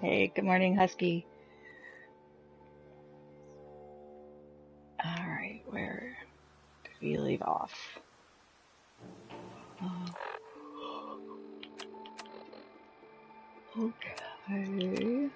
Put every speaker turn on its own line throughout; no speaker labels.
Hey, good morning, Husky. Alright, where did we leave off? Okay.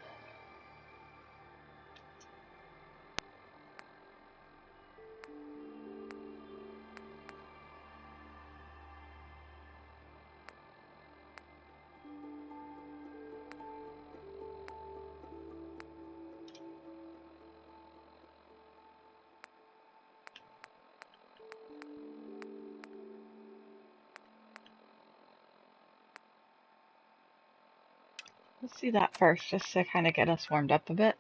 Let's do that first, just to kind of get us warmed up a bit.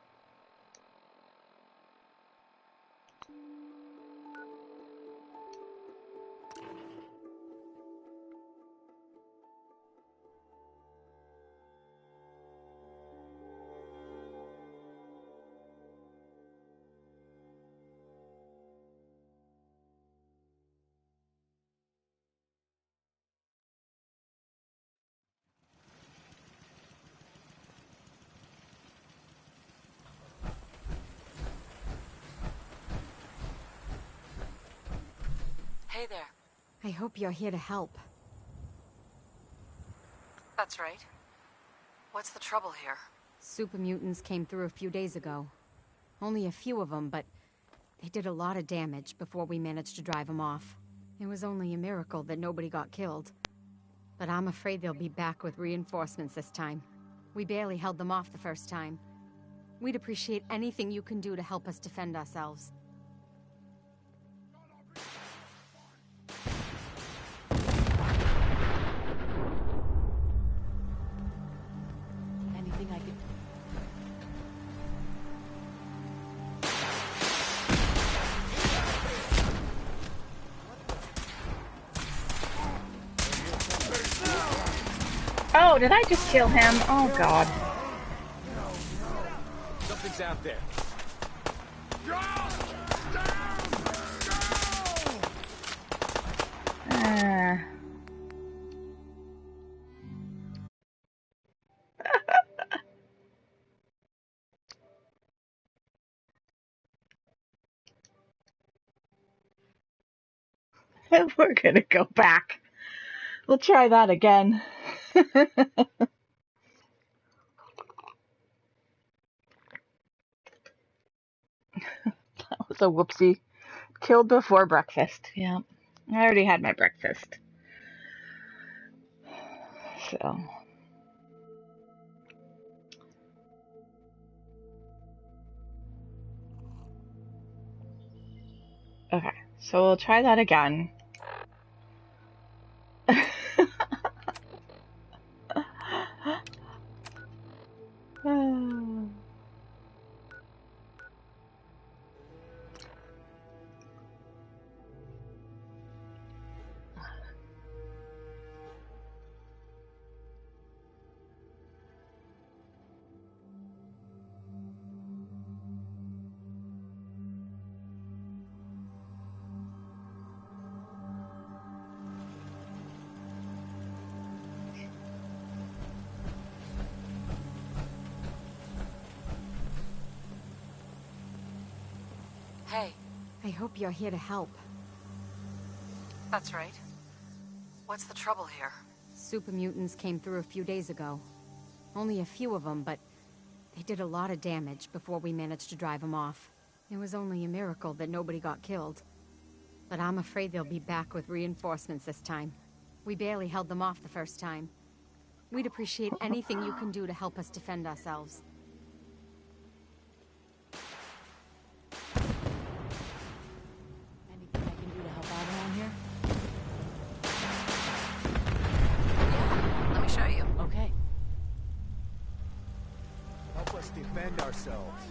Hey there.
I hope you're here to help.
That's right. What's the trouble here?
Super mutants came through a few days ago. Only a few of them, but they did a lot of damage before we managed to drive them off. It was only a miracle that nobody got killed. But I'm afraid they'll be back with reinforcements this time. We barely held them off the first time. We'd appreciate anything you can do to help us defend ourselves.
Anything I could...
Oh, did I just kill him? Oh, God.
Something's out there.
We're gonna go back. We'll try that again. That was a whoopsie. Killed before breakfast. Yeah. I already had my breakfast. So. Okay, so we'll try that again.
Hey.
I hope you're here to help.
That's right. What's the trouble here?
Super mutants came through a few days ago. Only a few of them, but they did a lot of damage before we managed to drive them off. It was only a miracle that nobody got killed. But I'm afraid they'll be back with reinforcements this time. We barely held them off the first time. We'd appreciate anything you can do to help us defend ourselves.
Anything I can do to help out around here? Yeah, let me show you. Okay.
Help us defend ourselves.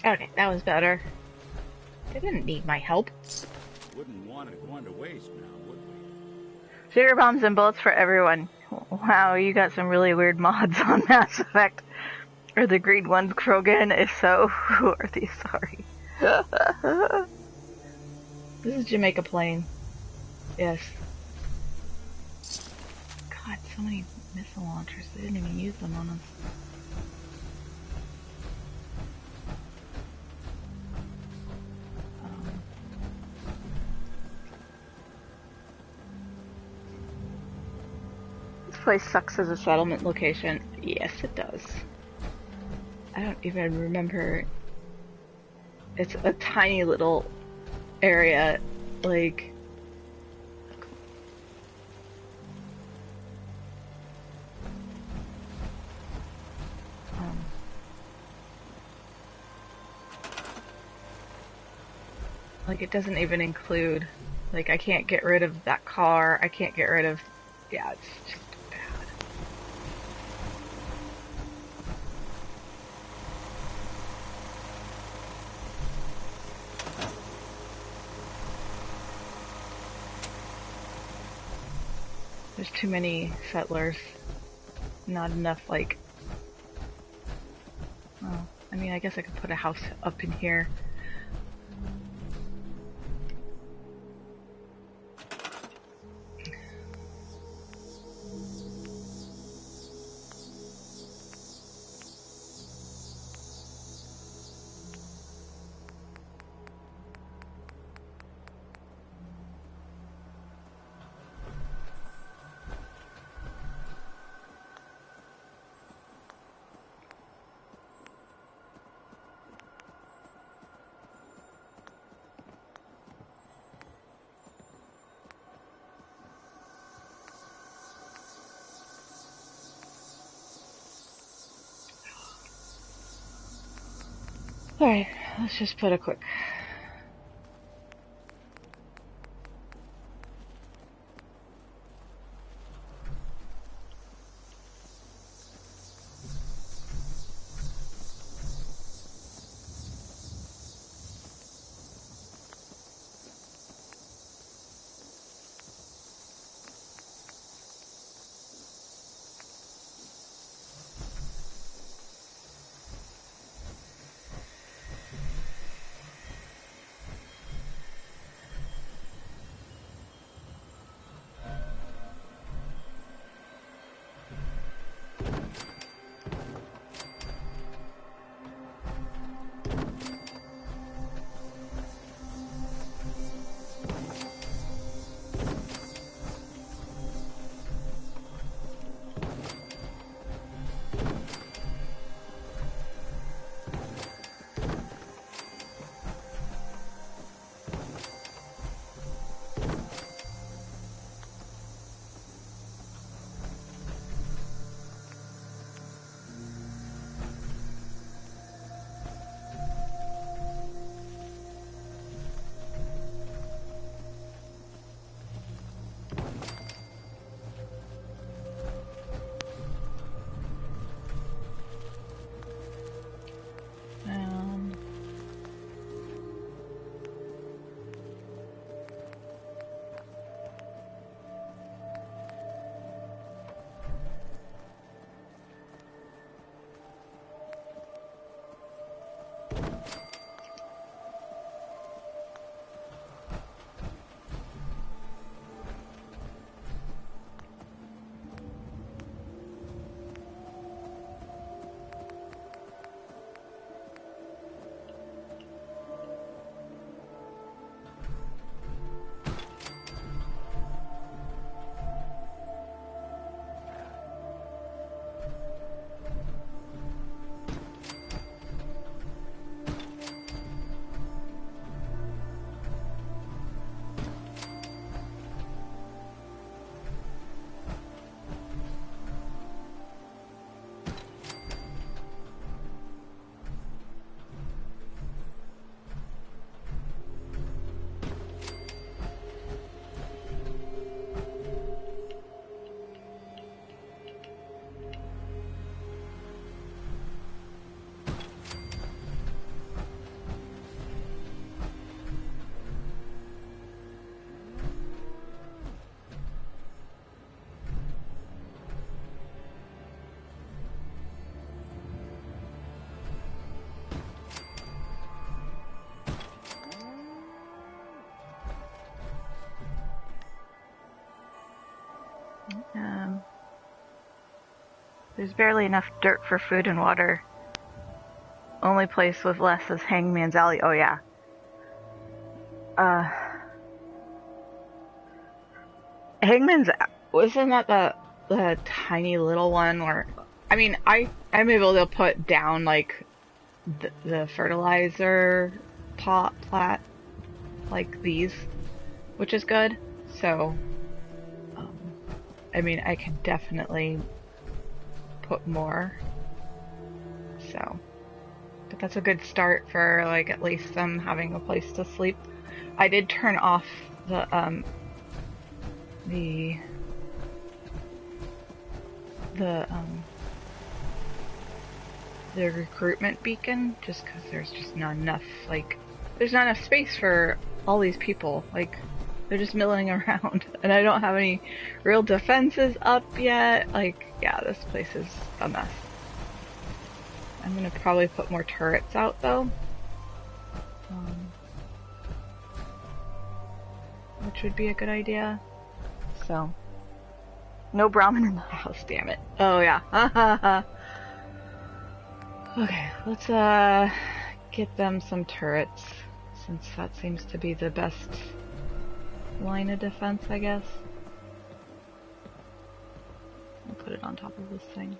Okay, that was better. They didn't need my help.
Wouldn't want it going to waste now, would we?
Sugar bombs and bullets for everyone. Wow, you got some really weird mods on Mass Effect. Or the green one, Krogan. If so, who are these? Sorry. This is Jamaica Plain. Yes. God, so many missile launchers. They didn't even use them on us. This place sucks as a settlement location. Yes, it does. I don't even remember. It's a tiny little area, like... like, it doesn't even include... Like, I can't get rid of that car, I can't get rid of... Yeah, it's just bad. There's too many settlers. Not enough, like... Well, I mean, I guess I could put a house up in here. Alright, let's just put a quick... There's barely enough dirt for food and water. Only place with less is Hangman's Alley. Oh yeah. Hangman's, wasn't that the tiny little one where, I mean, I'm able to put down like the fertilizer plat like these, which is good. So, I mean, I can definitely put more. So, but that's a good start for like at least them having a place to sleep. I did turn off the recruitment beacon, just because there's just not enough, like, there's not enough space for all these people. Like, they're just milling around, and I don't have any real defenses up yet. Like, yeah, this place is a mess. I'm gonna probably put more turrets out, though. Which would be a good idea. So. No Brahmin in the house, damn it. Oh, yeah. Okay, let's, get them some turrets, since that seems to be the best line of defense, I guess. I'll put it on top of this thing.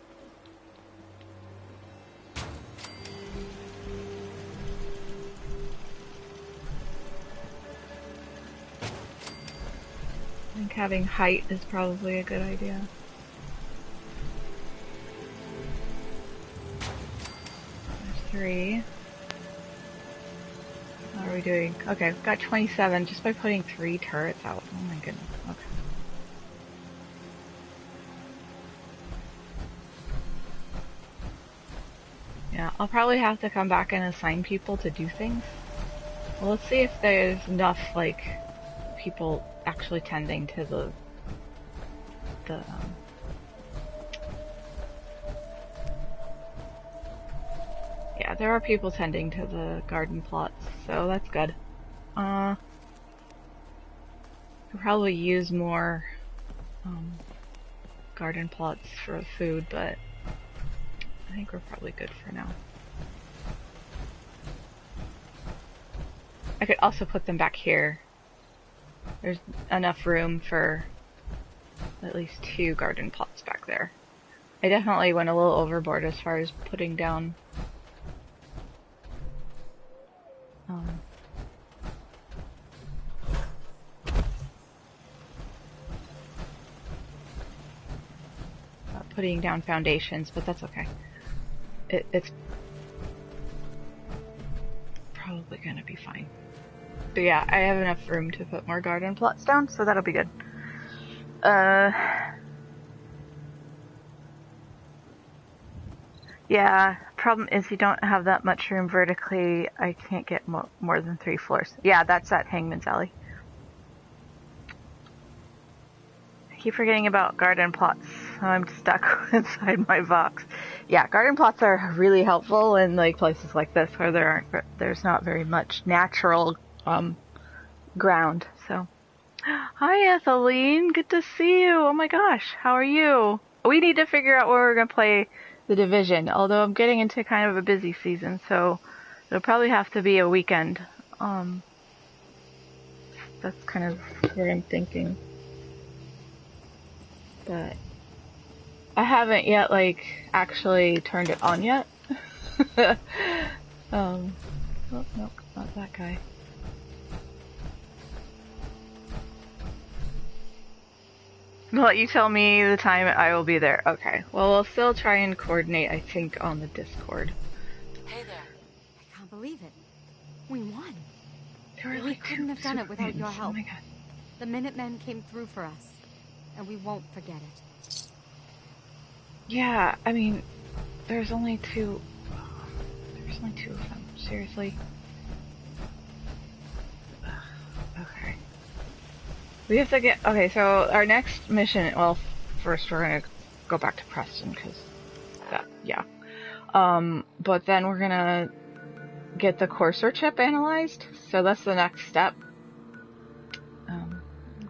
I think having height is probably a good idea. There's 3. How are we doing? Okay, we've got 27 just by putting 3 turrets out. Oh my goodness. Okay. Yeah, I'll probably have to come back and assign people to do things. Well, let's see if there's enough, like, people actually tending to the yeah, there are people tending to the garden plots, so that's good. Could probably use more garden plots for food, but I think we're probably good for now. I could also put them back here. There's enough room for at least 2 garden plots back there. I definitely went a little overboard as far as putting down putting down foundations, but that's okay. It's probably gonna be fine. But yeah, I have enough room to put more garden plots down, so that'll be good. Yeah, problem is you don't have that much room vertically. I can't get more than 3 floors. Yeah, that's at Hangman's Alley. I keep forgetting about garden plots. I'm stuck inside my box. Yeah, garden plots are really helpful in like places like this where there's not very much natural ground. So, hi Ethelene, good to see you. Oh my gosh, how are you? We need to figure out where we're gonna play The Division. Although I'm getting into kind of a busy season, so it'll probably have to be a weekend. That's kind of what I'm thinking. But I haven't yet, like, actually turned it on yet. Oh, nope, not that guy. Well, you tell me the time I will be there. Okay. Well, we'll still try and coordinate, I think, on the Discord.
Hey there.
I can't believe it. We won.
We
couldn't have done it without your help.
Oh my god.
The Minutemen came through for us, and we won't forget it.
Yeah, I mean, there's only 2. There's only 2 of them. Seriously. Okay. We have to get... Okay, so our next mission... Well, first we're gonna go back to Preston, because... Yeah. But then we're gonna get the Courser chip analyzed. So that's the next step.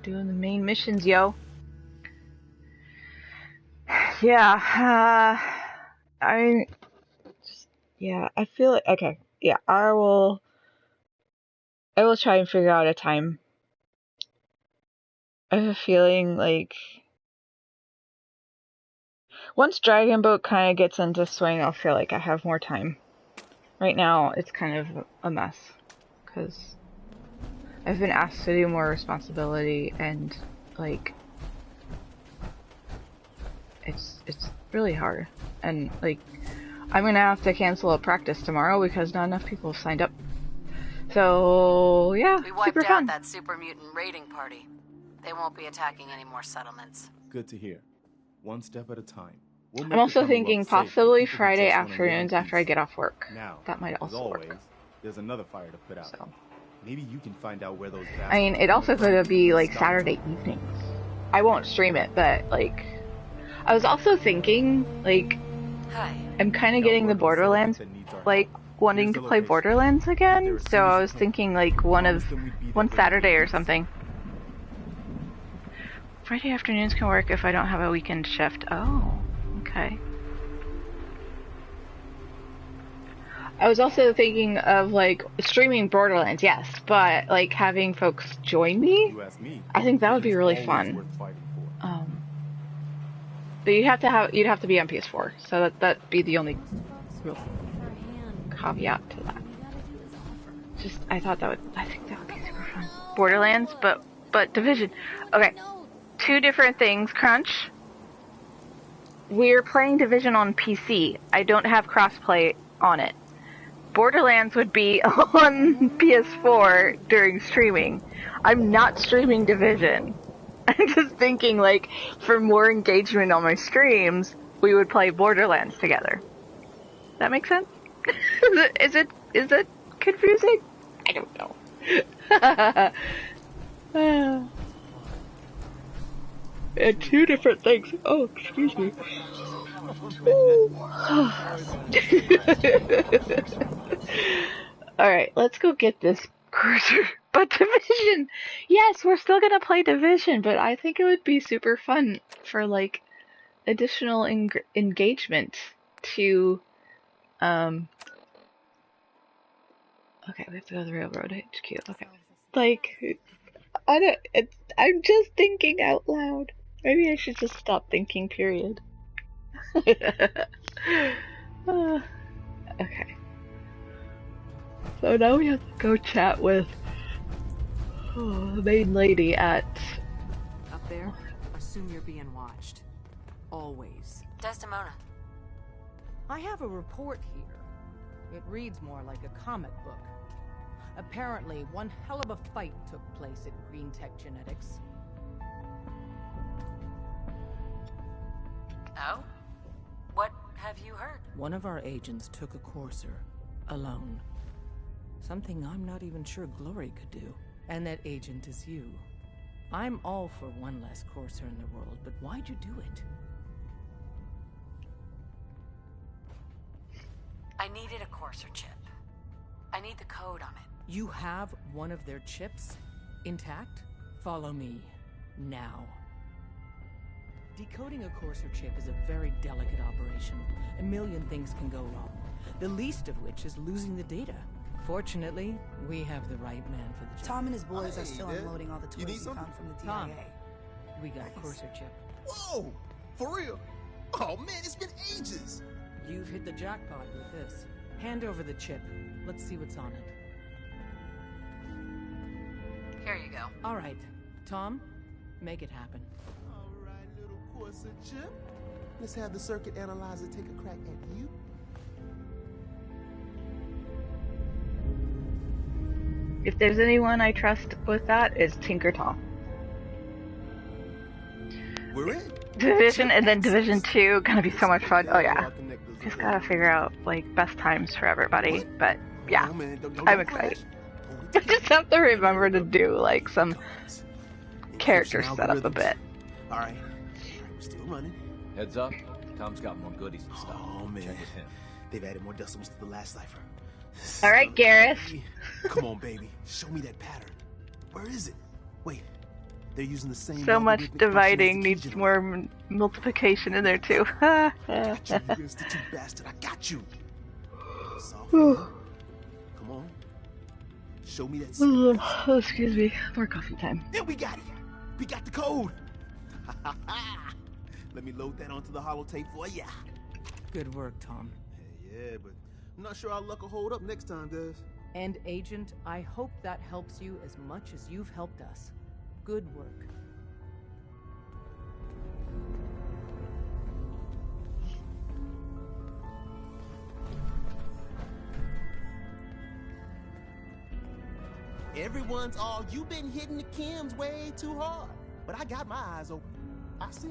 Doing the main missions, yo. Yeah, I yeah, I feel like okay. Yeah, I will try and figure out a time. I have a feeling like once Dragon Boat kind of gets into swing, I'll feel like I have more time. Right now, it's kind of a mess because I've been asked to do more responsibility and like it's really hard. And like I'm gonna have to cancel a practice tomorrow because not enough people have signed up. So yeah,
We wiped
super
out
fun.
that super mutant raiding party. They won't be attacking any more settlements.
Good to hear. One step at a time. We'll make
I'm
the
also thinking
Commonwealth safe for
possibly
people who
Friday
just wanna live in
afternoons after I
peace.
get off work.
Now,
That might
as
also
always,
work.
there's another fire to put out.
So.
Maybe you can find out where those
I mean, it also could be like Saturday evenings. I won't stream it, but like, I was also thinking like,
Hi.
I'm kind of getting the Borderlands, like wanting to play Borderlands again. So I was thinking like one Saturday or something. Friday afternoons can work if I don't have a weekend shift. Oh, okay. I was also thinking of like streaming Borderlands, yes, but like having folks join me. I think that would be really fun. But you'd have to be on PS4, so that'd be the only real caveat to that. I think that would be super fun. Borderlands, but Division. Okay, two different things. Crunch. We're playing Division on PC. I don't have crossplay on it. Borderlands would be on PS4 during streaming. I'm not streaming Division. I'm just thinking, like, for more engagement on my streams, we would play Borderlands together. That make sense? Is it confusing? I don't know. And two different things. Oh, excuse me. Alright, let's go get this cursor. But Division! Yes, we're still gonna play Division, but I think it would be super fun for, like, additional engagement to, okay, we have to go to the Railroad HQ, okay. Like, I'm just thinking out loud. Maybe I should just stop thinking, period. Okay. So now we have to go chat with the main lady at...
Up there, assume you're being watched. Always.
Desdemona.
I have a report here. It reads more like a comic book. Apparently, one hell of a fight took place at Green Tech Genetics.
Oh? What have you heard?
One of our agents took a courser, alone. Something I'm not even sure Glory could do. And that agent is you. I'm all for one less courser in the world, but why'd you do it?
I needed a courser chip. I need the code on it.
You have one of their chips? Intact? Follow me. Now. Decoding a courser chip is a very delicate operation. A million things can go wrong. The least of which is losing the data. Fortunately, we have the right man for the job.
Tom and his boys are still unloading all the toys he found from the DIA.
Tom, we got a courser chip.
Whoa! For real? Oh man, it's been ages!
You've hit the jackpot with this. Hand over the chip. Let's see what's on it.
Here you go.
All right. Tom, make it happen.
All right, little courser chip. Let's have the circuit analyzer take a crack at you.
If there's anyone I trust with that, it's Tinker Tom.
We're in.
Division and then Division 2, gonna be so much fun. Oh yeah. Just gotta figure out, like, best times for everybody. But, yeah. I'm excited. I just have to remember to do, like, some character setup a bit.
Alright. We're still running.
Heads up, Tom's got more goodies and stuff.
Oh man.
Check with him.
They've added more decimals to the last cipher.
Alright, Garrus.
Come on, baby. Show me that pattern. Where is it? Wait. They're using the same
So much
algorithmic
dividing
functions
needs
to
more multiplication in there too.
Got you, you institute bastard. I got you. Software. Come on. Show me that.
Oh, excuse me. More coffee time.
Then we got it. We got the code. Let me load that onto the holotape for ya.
Good work, Tom.
Hey, yeah, but I'm not sure our luck will hold up next time, Des.
And Agent, I hope that helps you as much as you've helped us. Good work.
Everyone's all, you've been hitting the chems way too hard. But I got my eyes open. I see.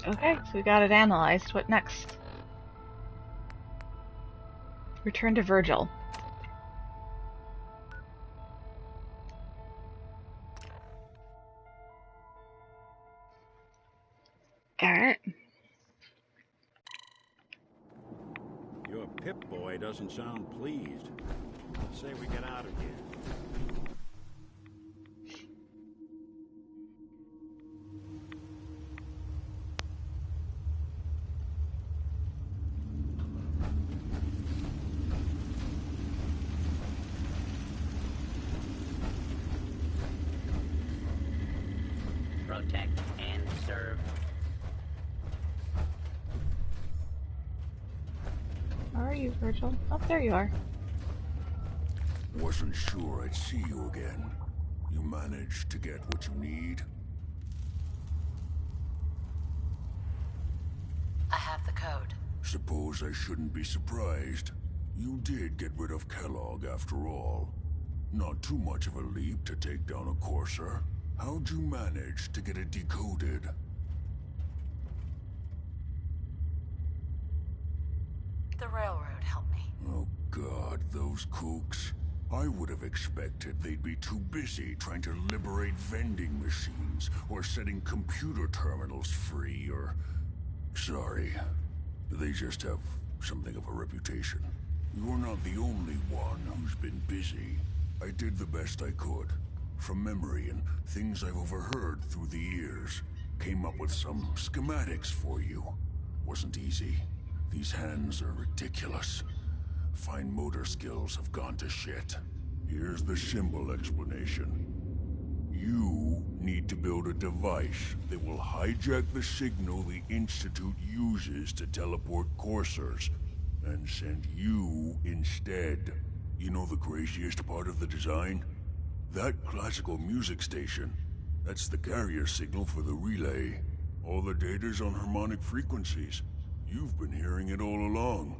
Okay, so we got it analyzed. What next? Return to Virgil. Alright.
Your Pip-Boy doesn't sound pleased. Let's say we get out of here.
Protect and serve.
Where are you, Virgil? Oh, there you are.
Wasn't sure I'd see you again. You managed to get what you need?
I have the code.
Suppose I shouldn't be surprised. You did get rid of Kellogg after all. Not too much of a leap to take down a courser. How'd you manage to get it decoded?
The railroad helped me.
Oh God, those kooks. I would have expected they'd be too busy trying to liberate vending machines, or setting computer terminals free, or... Sorry. They just have something of a reputation. You're not the only one who's been busy. I did the best I could. From memory and things I've overheard through the years. Came up with some schematics for you. Wasn't easy. These hands are ridiculous. Fine motor skills have gone to shit. Here's the symbol explanation. You need to build a device that will hijack the signal the Institute uses to teleport coursers, and send you instead. You know the craziest part of the design? That classical music station. That's the carrier signal for the relay. All the data's on harmonic frequencies. You've been hearing it all along.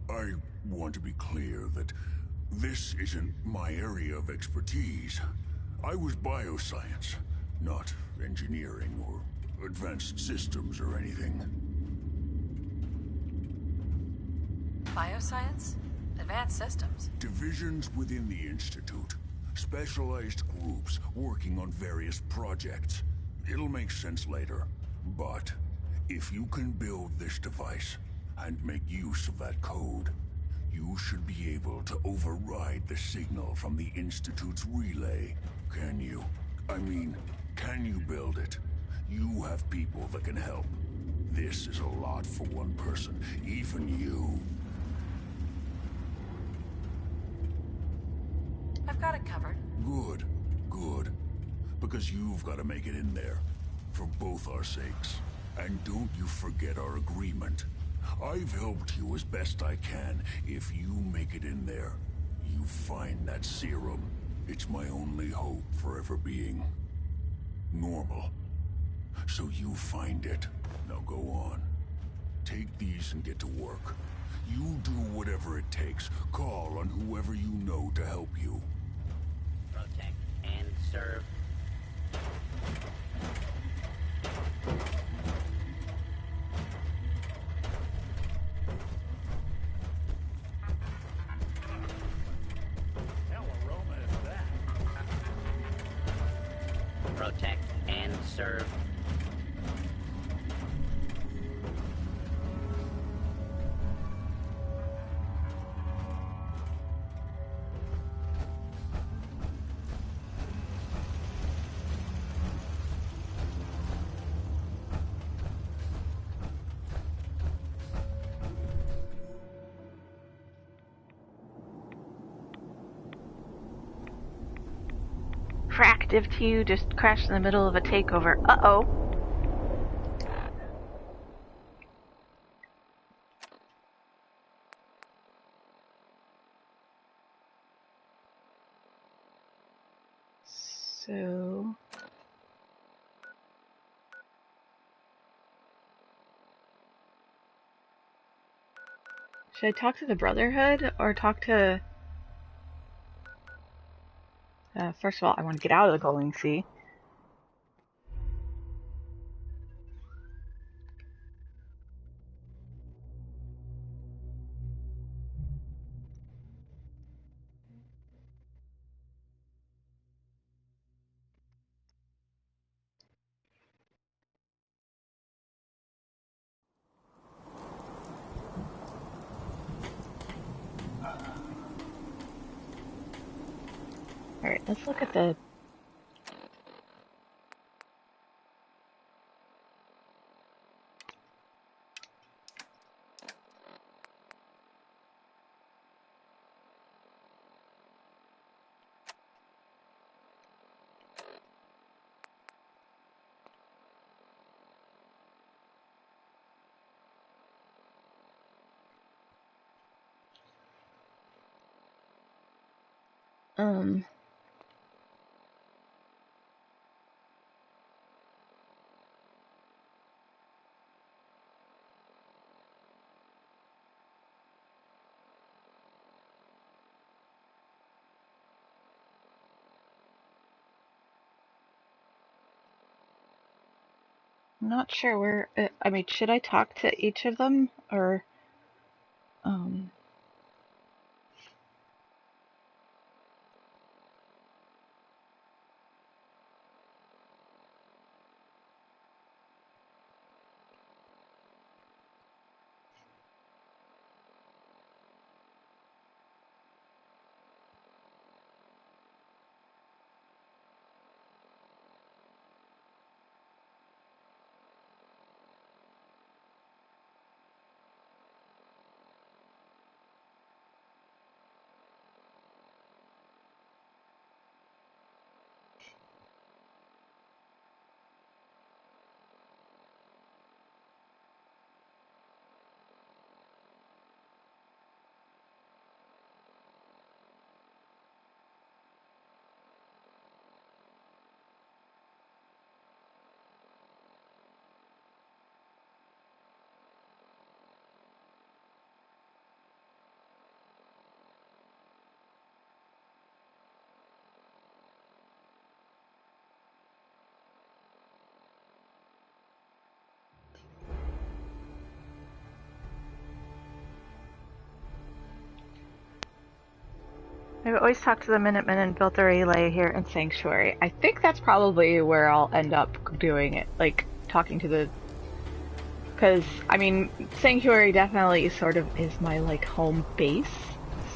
I want to be clear that this isn't my area of expertise. I was bioscience, not engineering or advanced systems or anything.
Bioscience? Advanced systems?
Divisions within the Institute. Specialized groups working on various projects. It'll make sense later. But if you can build this device and make use of that code, you should be able to override the signal from the Institute's relay. Can you? I mean, can you build it? You have people that can help. This is a lot for one person, even you.
I've got it covered.
Good, good. Because you've got to make it in there. For both our sakes. And don't you forget our agreement. I've helped you as best I can. If you make it in there, you find that serum. It's my only hope for ever being normal. So you find it. Now go on. Take these and get to work. You do whatever it takes. Call on whoever you know to help you.
Protect and serve. Protect and serve.
Div 2 just crashed in the middle of a takeover. Uh-oh. So... should I talk to the Brotherhood or talk to... first of all, I want to get out of the glowing sea. Alright, let's look at the... I'm not sure where... I mean, should I talk to each of them, or... I've always talked to the Minutemen and built a relay here in Sanctuary. I think that's probably where I'll end up doing it, like, talking to the... because, I mean, Sanctuary definitely sort of is my, like, home base,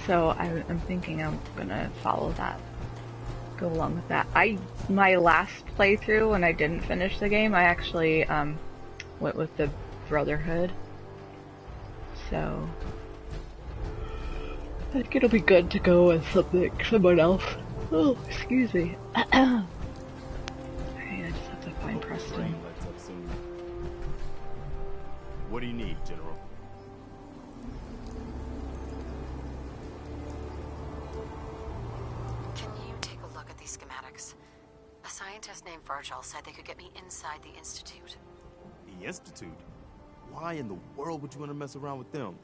so I'm thinking I'm gonna follow that, go along with that. My last playthrough, when I didn't finish the game, I actually, went with the Brotherhood, so... I think it'll be good to go with someone else. Oh, excuse me. Okay, I just have to find Preston.
What do you need, General?
Can you take a look at these schematics? A scientist named Virgil said they could get me inside the Institute.
The Institute? Why in the world would you want to mess around with them?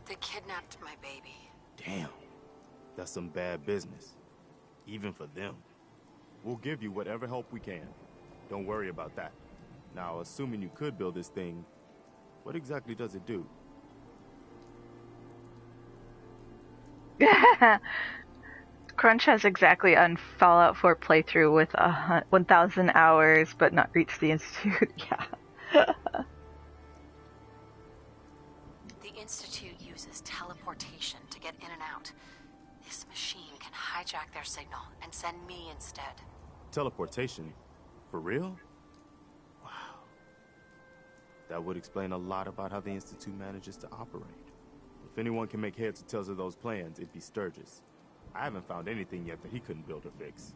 They kidnapped my baby.
Damn. That's some bad business. Even for them. We'll give you whatever help we can. Don't worry about that. Now, assuming you could build this thing, what exactly does it do?
Crunch has exactly on Fallout 4 playthrough with 1,000 hours, but not reached the Institute. Yeah.
The Institute uses teleportation to get in and out. This machine can hijack their signal and send me instead.
Teleportation? For real? Wow. That would explain a lot about how the Institute manages to operate. If anyone can make heads or tails of those plans, it'd be Sturgis. I haven't found anything yet that he couldn't build or fix.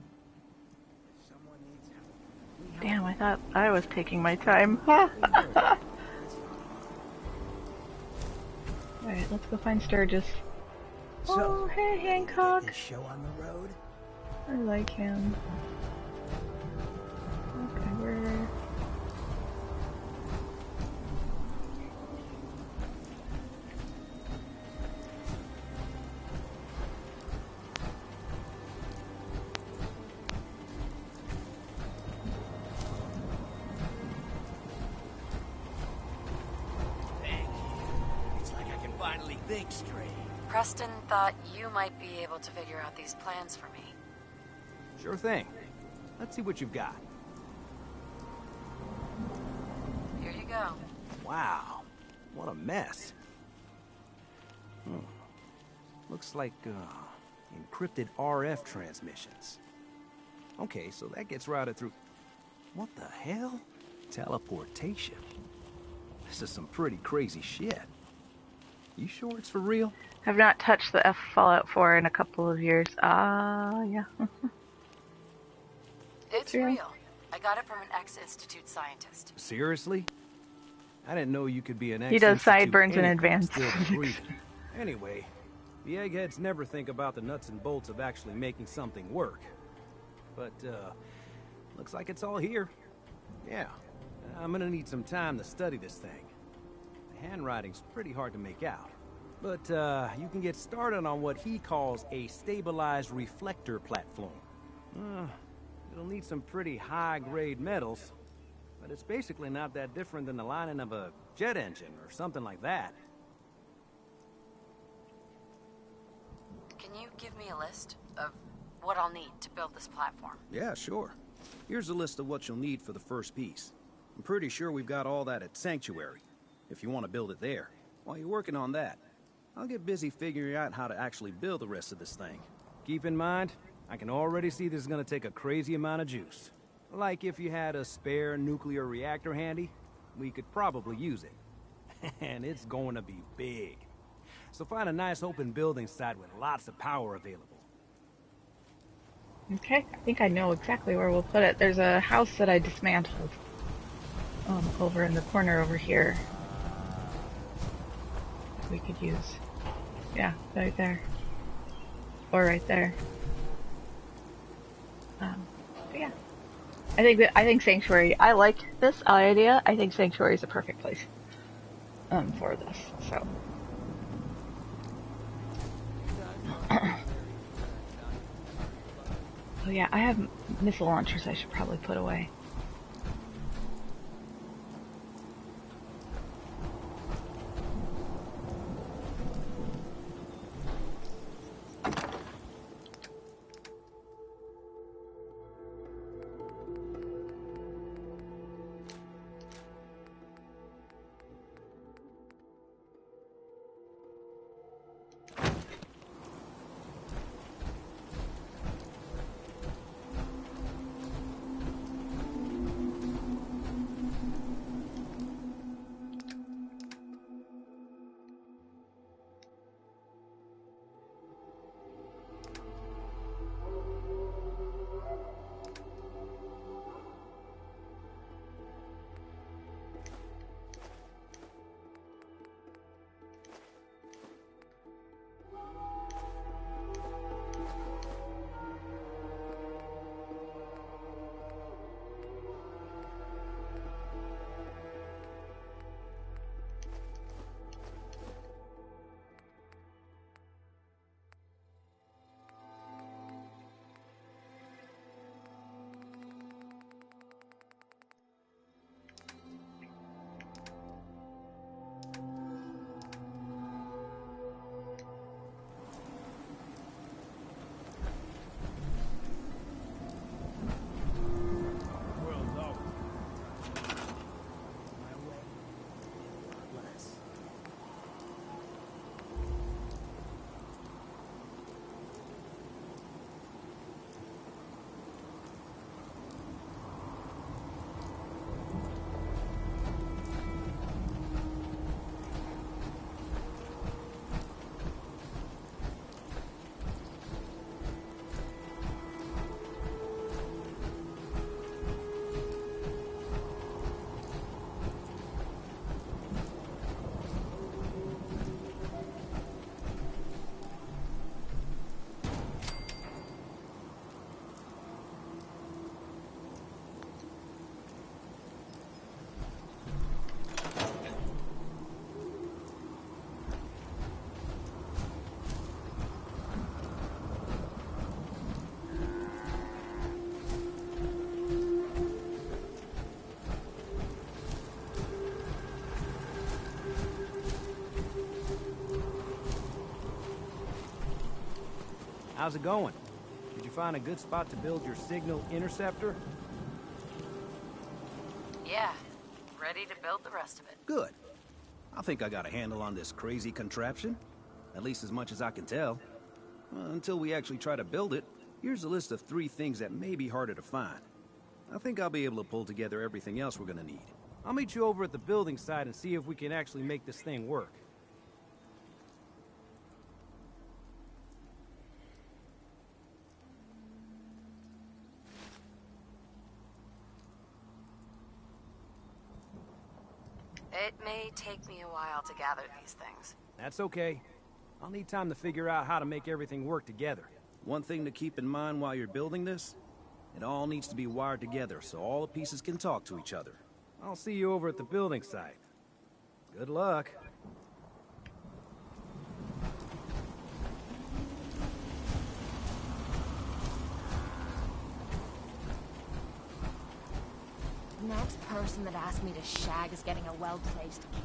Damn, I thought I was taking my time. Alright, let's go find Sturgis. Oh, hey Hancock.
This show on the road.
I like him. Okay, where?
Think straight.
Preston thought you might be able to figure out these plans for me.
Sure thing. Let's see what you've got.
Here you go.
Wow, what a mess. Looks like encrypted RF transmissions. Okay, so that gets routed through... What the hell? Teleportation. This is some pretty crazy shit. You sure it's for real?
Have not touched the F Fallout 4 in a couple of years. Yeah.
It's real. I got it from an ex-Institute scientist.
Seriously? I didn't know you could be an ex.
He does sideburns in advance.
Anyway, the eggheads never think about the nuts and bolts of actually making something work. But, looks like it's all here. Yeah, I'm gonna need some time to study this thing. The handwriting's pretty hard to make out. But, you can get started on what he calls a stabilized reflector platform. It'll need some pretty high-grade metals, but it's basically not that different than the lining of a jet engine or something like that.
Can you give me a list of what I'll need to build this platform?
Yeah, sure. Here's a list of what you'll need for the first piece. I'm pretty sure we've got all that at Sanctuary, if you want to build it there. While you're working on that, I'll get busy figuring out how to actually build the rest of this thing. Keep in mind, I can already see this is going to take a crazy amount of juice. Like if you had a spare nuclear reactor handy, we could probably use it. And it's going to be big. So find a nice open building site with lots of power available.
Okay, I think I know exactly where we'll put it. There's a house that I dismantled. Over in the corner over here. We could use. Yeah, right there. Or right there. But yeah. I think Sanctuary, I like this idea. I think Sanctuary is a perfect place for this. So oh yeah, I have missile launchers I should probably put away.
How's it going? Did you find a good spot to build your signal interceptor?
Yeah, ready to build the rest of it.
Good. I think I got a handle on this crazy contraption. At least as much as I can tell. Until we actually try to build it, here's a list of 3 things that may be harder to find. I think I'll be able to pull together everything else we're gonna need. I'll meet you over at the building site and see if we can actually make this thing work.
It may take me a while to gather these things.
That's okay. I'll need time to figure out how to make everything work together. One thing to keep in mind while you're building this, it all needs to be wired together so all the pieces can talk to each other. I'll see you over at the building site. Good luck.
The next person that asked me to shag is getting a well-placed kick.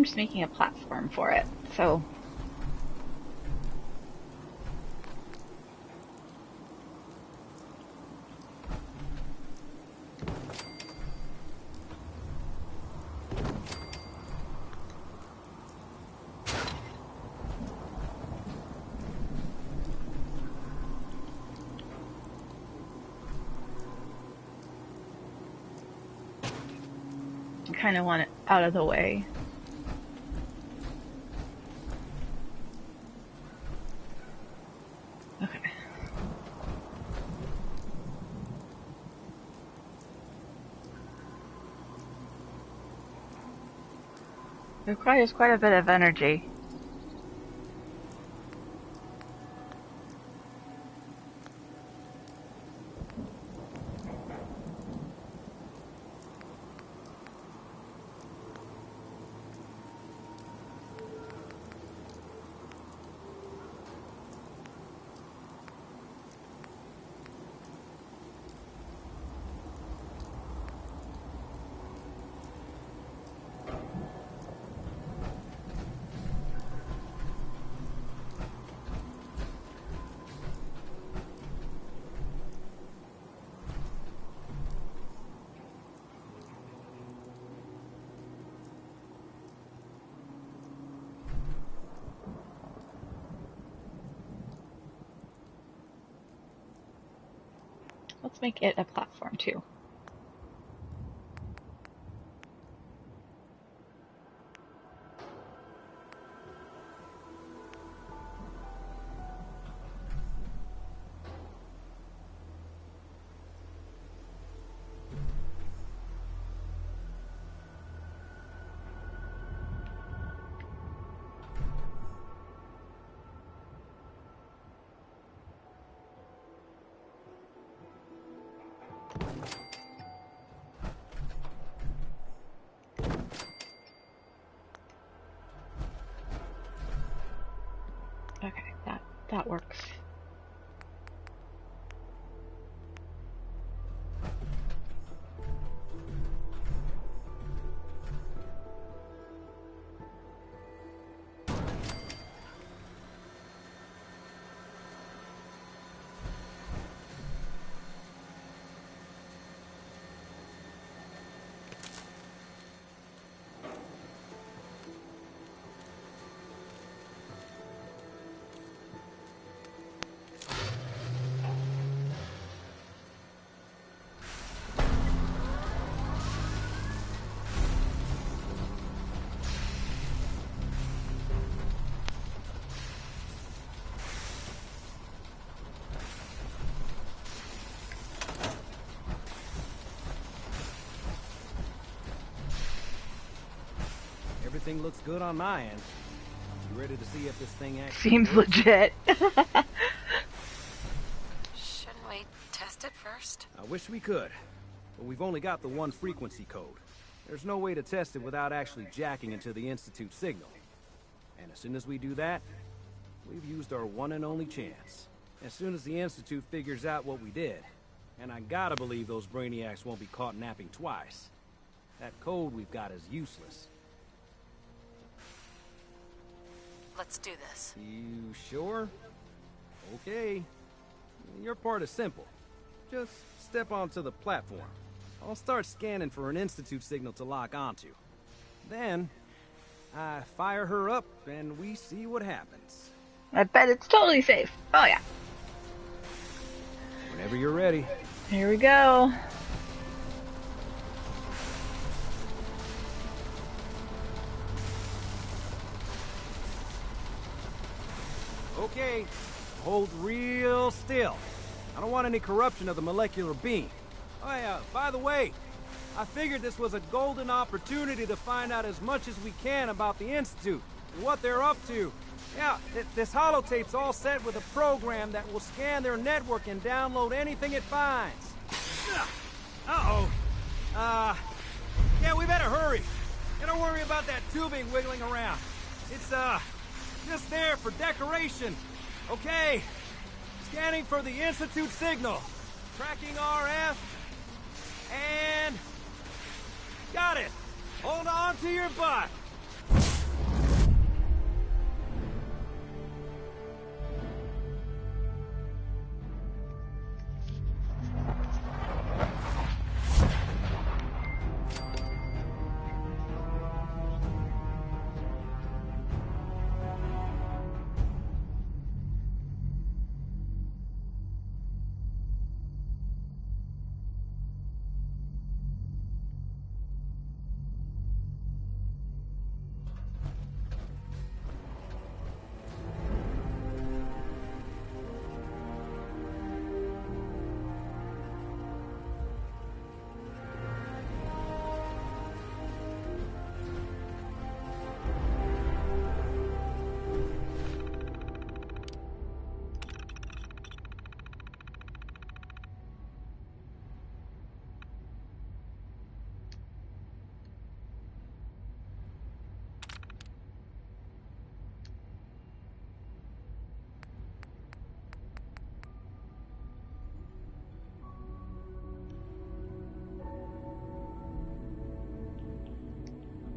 I'm just making a platform for it, so... kind of want it out of the way. Okay. It requires quite a bit of energy. Let's make it a platform too. Okay, that works.
Everything looks good on my end. You ready to see if this thing actually
Seems
works?
legit.
Shouldn't we test it first?
I wish we could, but we've only got the one frequency code. There's no way to test it without actually jacking into the Institute signal. And as soon as we do that, we've used our one and only chance. As soon as the Institute figures out what we did, and I gotta believe those brainiacs won't be caught napping twice, that code we've got is useless.
Let's do this.
You sure? Okay. Your part is simple. Just step onto the platform. I'll start scanning for an Institute signal to lock onto. Then, I fire her up and we see what happens.
I bet it's totally safe. Oh yeah.
Whenever you're ready.
Here we go.
Okay, hold real still. I don't want any corruption of the molecular beam. Oh yeah, by the way, I figured this was a golden opportunity to find out as much as we can about the Institute and what they're up to. Yeah, this holotape's all set with a program that will scan their network and download anything it finds. Uh-oh. Yeah, we better hurry. And don't worry about that tubing wiggling around. It's, just there for decoration. Okay. Scanning for the Institute signal. Tracking RF. And... got it. Hold on to your butt.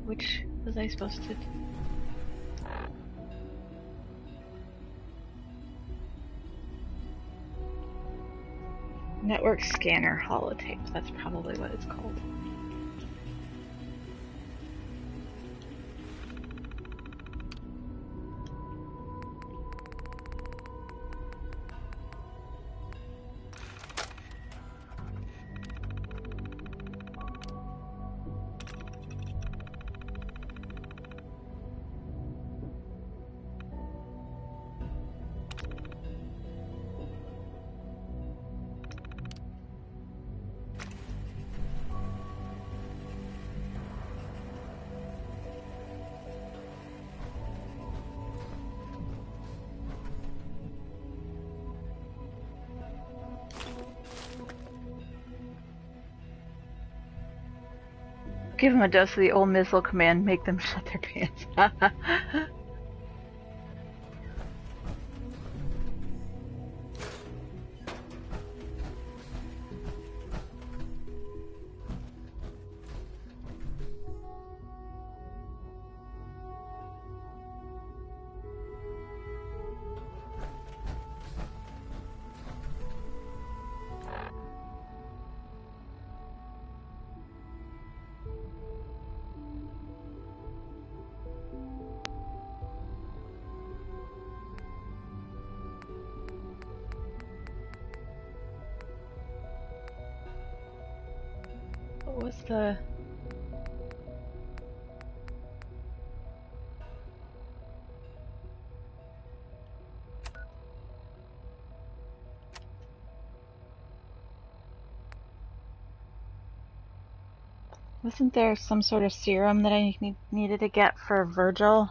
Which was I supposed to... Network scanner holotape. That's probably what it's called. Give them a dose of the old missile command, make them shut their pants. What was the... Wasn't there some sort of serum that I needed to get for Virgil?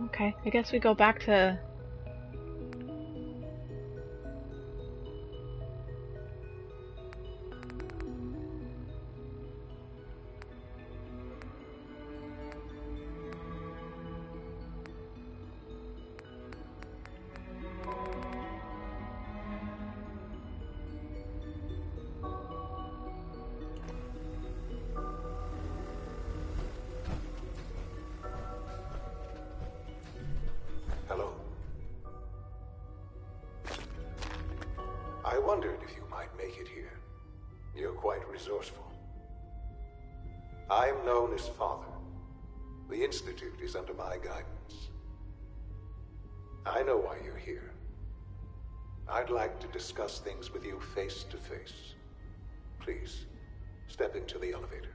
Okay, I guess we go back to...
Hello. I wondered if you might make it here. You're quite resourceful. I'm known as Father. The Institute is under my guidance. I know why you're here. I'd like to discuss things with you face to face. Please, step into the elevator.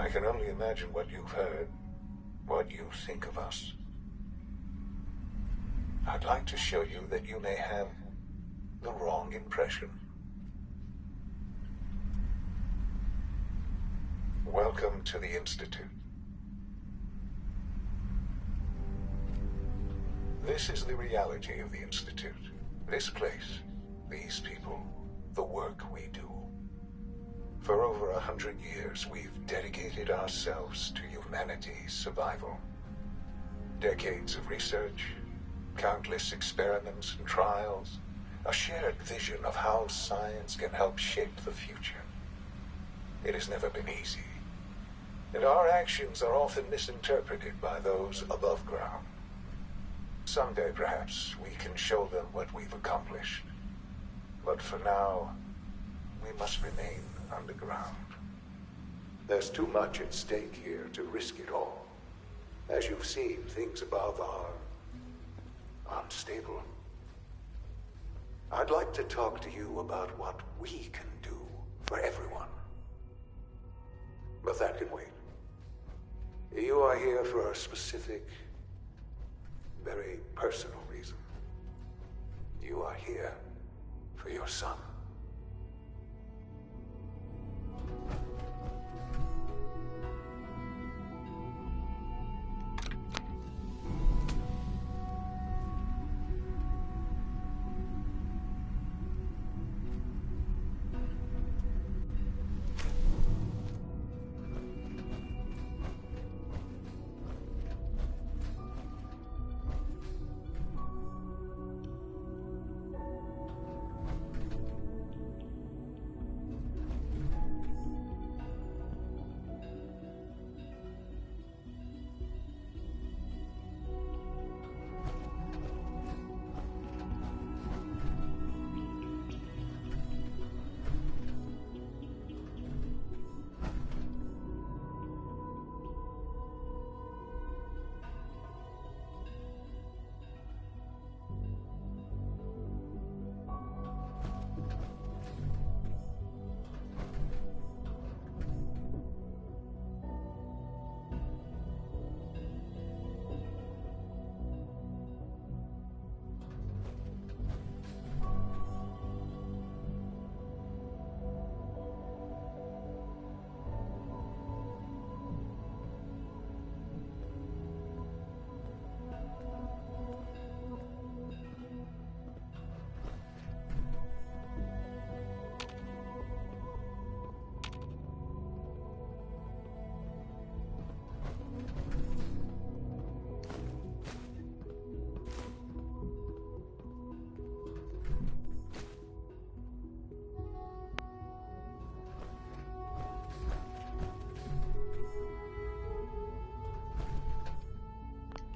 I can only imagine what you've heard, what you think of us. I'd like to show you that you may have the wrong impression. Welcome to the Institute. This is the reality of the Institute. This place, these people, the work we do. For over 100 years, we've dedicated ourselves to humanity's survival. Decades of research, countless experiments and trials, a shared vision of how science can help shape the future. It has never been easy, and our actions are often misinterpreted by those above ground. Someday, perhaps, we can show them what we've accomplished. But for now, we must remain underground. There's too much at stake here to risk it all. As you've seen, things above are unstable. I'd like to talk to you about what we can do for everyone. But that can wait. You are here for a specific, very personal reason. You are here for your son.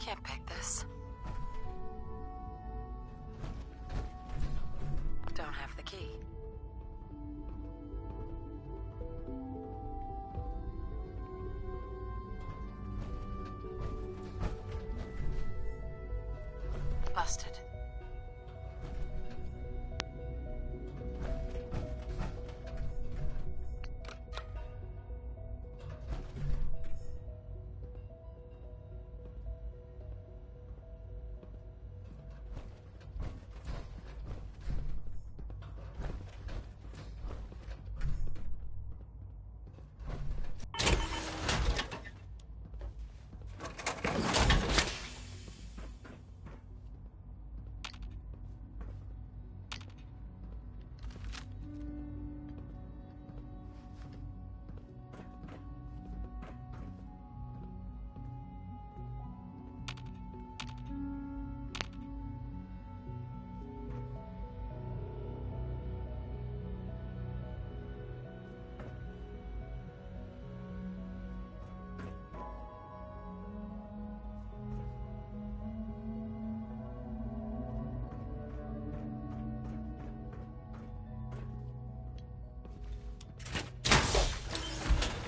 Can't pick this. Don't have the key. Busted.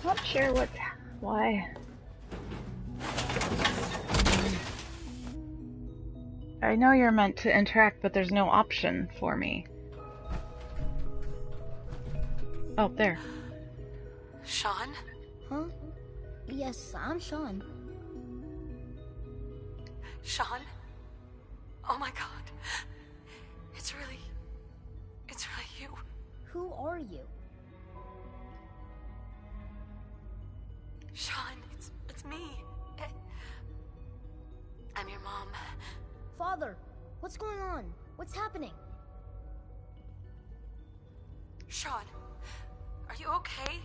Not sure why. I know you're meant to interact, but there's no option for me. Oh, there.
Sean?
Huh? Yes, I'm Sean.
Sean? Oh my god. It's really you.
Who are you?
Sean, it's me. I'm your mom.
Father, what's going on? What's happening?
Sean, are you okay?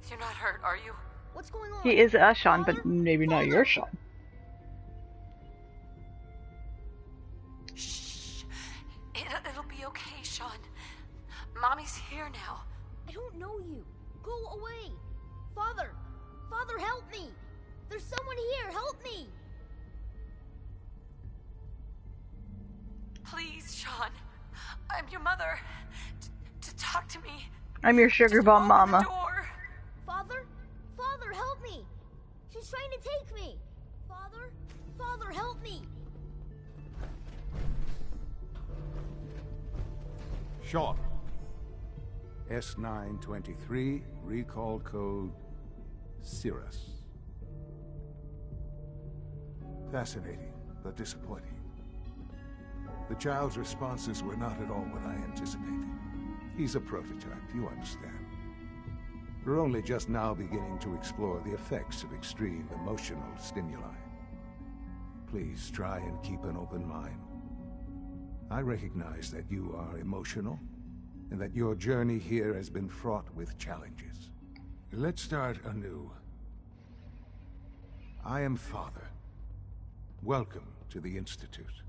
You're not hurt, are you?
What's going on?
He is a Sean, but maybe not your Sean.
Shh. It'll be okay, Sean. Mommy's here now.
I don't know you. Go away. Father! Father, help me! There's someone here, help me!
Please, Sean. I'm your mother. To talk to me.
I'm your sugar bomb mama.
Father? Father, help me! She's trying to take me! Father? Father, help me!
Sean. S923, recall code Cirrus. Fascinating, but disappointing. The child's responses were not at all what I anticipated. He's a prototype, you understand. We're only just now beginning to explore the effects of extreme emotional stimuli. Please try and keep an open mind. I recognize that you are emotional, and that your journey here has been fraught with challenges. Let's start anew. I am Father. Welcome to the Institute.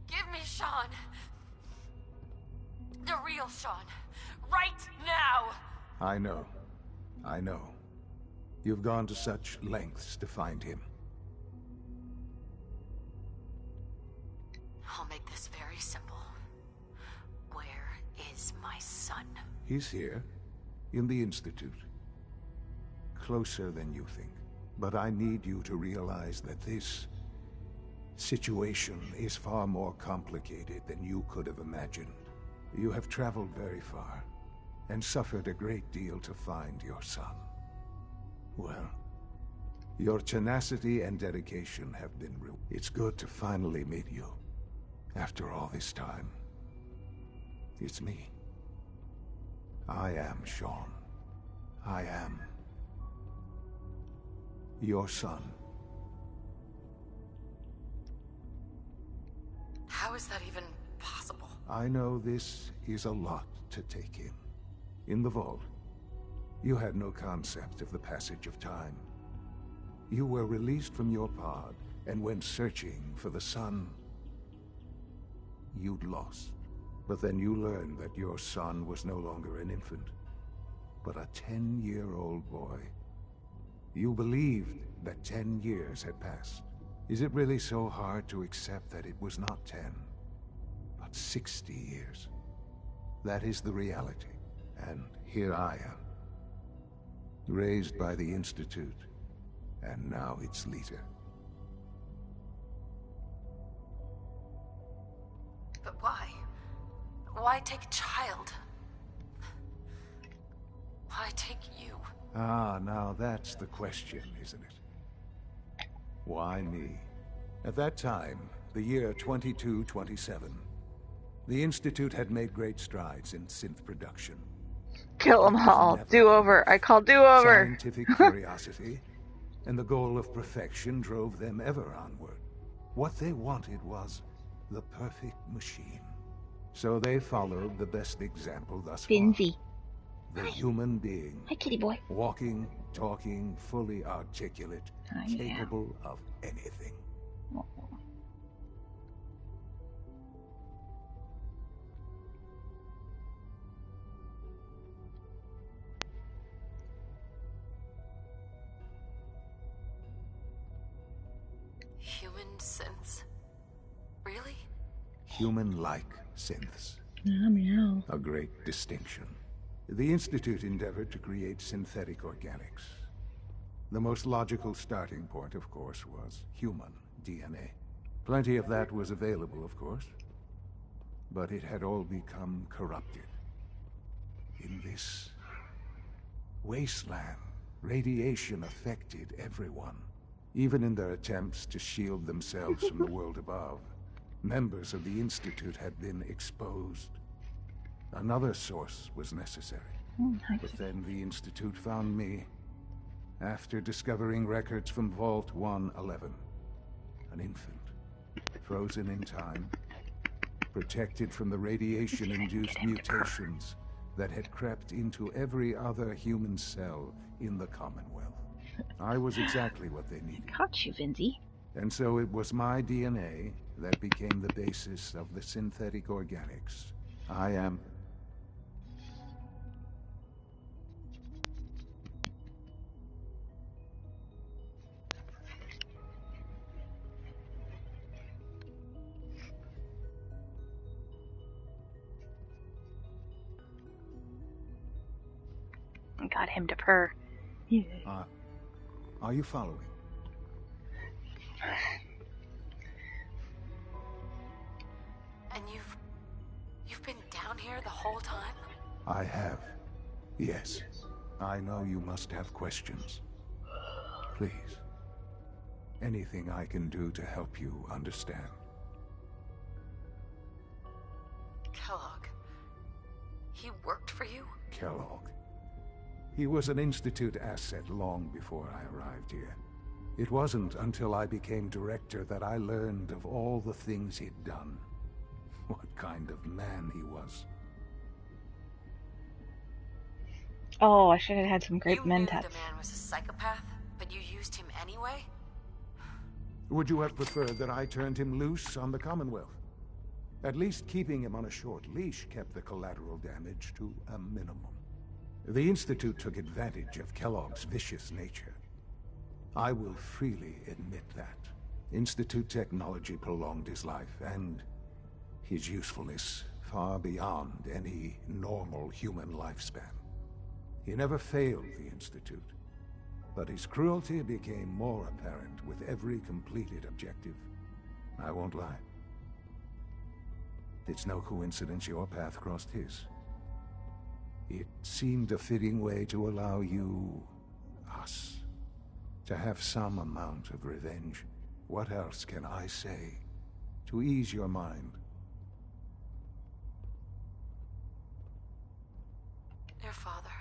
Give me Sean. The real Sean. Right now!
I know. I know. You've gone to such lengths to find him.
I'll make this very simple. Where is my son?
He's here, in the Institute. Closer than you think. But I need you to realize that this situation is far more complicated than you could have imagined. You have traveled very far, and suffered a great deal to find your son. Well, your tenacity and dedication have been real. It's good to finally meet you, after all this time. It's me. I am Sean. I am your son.
How is that even possible?
I know this is a lot to take in. In the vault, you had no concept of the passage of time. You were released from your pod and went searching for the son you'd lost. But then you learned that your son was no longer an infant, but a 10-year-old boy. You believed that 10 years had passed. Is it really so hard to accept that it was not 10, but 60 years? That is the reality. And here I am, raised by the Institute, and now its leader.
But why? Why take a child? Why take you?
Ah, now that's the question, isn't it? Why me? At that time, the year 2227, the Institute had made great strides in synth production.
Kill them all. Do-over. I call do-over.
Scientific curiosity and the goal of perfection drove them ever onward. What they wanted was the perfect machine. So they followed the best example thus far.
Finzy.
The human being.
Hi, kitty boy.
Walking, talking, fully articulate, capable of anything.
Oh.
Human synths? Really?
Human-like synths.
Meow.
A great distinction. The Institute endeavored to create synthetic organics. The most logical starting point, of course, was human DNA. Plenty of that was available, of course, but it had all become corrupted. In this wasteland, radiation affected everyone. Even in their attempts to shield themselves from the world above, members of the Institute had been exposed. Another source was necessary.
But then the Institute found me after discovering records from Vault 111. An infant, frozen in time, protected from the radiation-induced mutations that had crept into every other human cell in the Commonwealth. I was exactly what they needed.
Caught you, Vinzi.
And so it was my DNA that became the basis of the synthetic organics. I am...
Got him to purr. Yeah.
Are you following?
And you've been down here the whole time?
I have. Yes. I know you must have questions. Please. Anything I can do to help you understand.
Kellogg. He worked for you?
Kellogg. He was an Institute asset long before I arrived here. It wasn't until I became director that I learned of all the things he'd done. What kind of man he was.
Oh, I should have had some great
You knew
mentats.
the man was a psychopath, but you used him anyway?
Would you have preferred that I turned him loose on the Commonwealth? At least keeping him on a short leash kept the collateral damage to a minimum. The Institute took advantage of Kellogg's vicious nature. I will freely admit that. Institute technology prolonged his life, and his usefulness far beyond any normal human lifespan. He never failed the Institute, but his cruelty became more apparent with every completed objective. I won't lie. It's no coincidence your path crossed his. It seemed a fitting way to allow you, us, to have some amount of revenge. What else can I say to ease your mind?
Your father.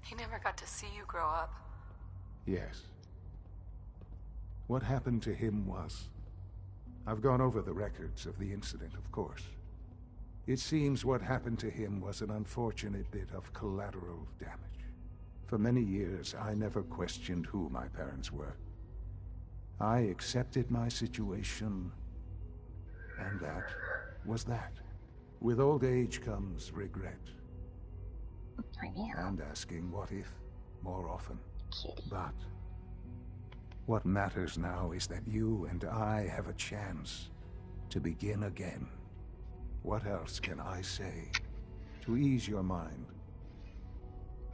He never got to see you grow up.
Yes. What happened to him was... I've gone over the records of the incident, of course. It seems what happened to him was an unfortunate bit of collateral damage. For many years, I never questioned who my parents were. I accepted my situation, and that was that. With old age comes regret. And asking what if more often. But what matters now is that you and I have a chance to begin again. What else can I say to ease your mind?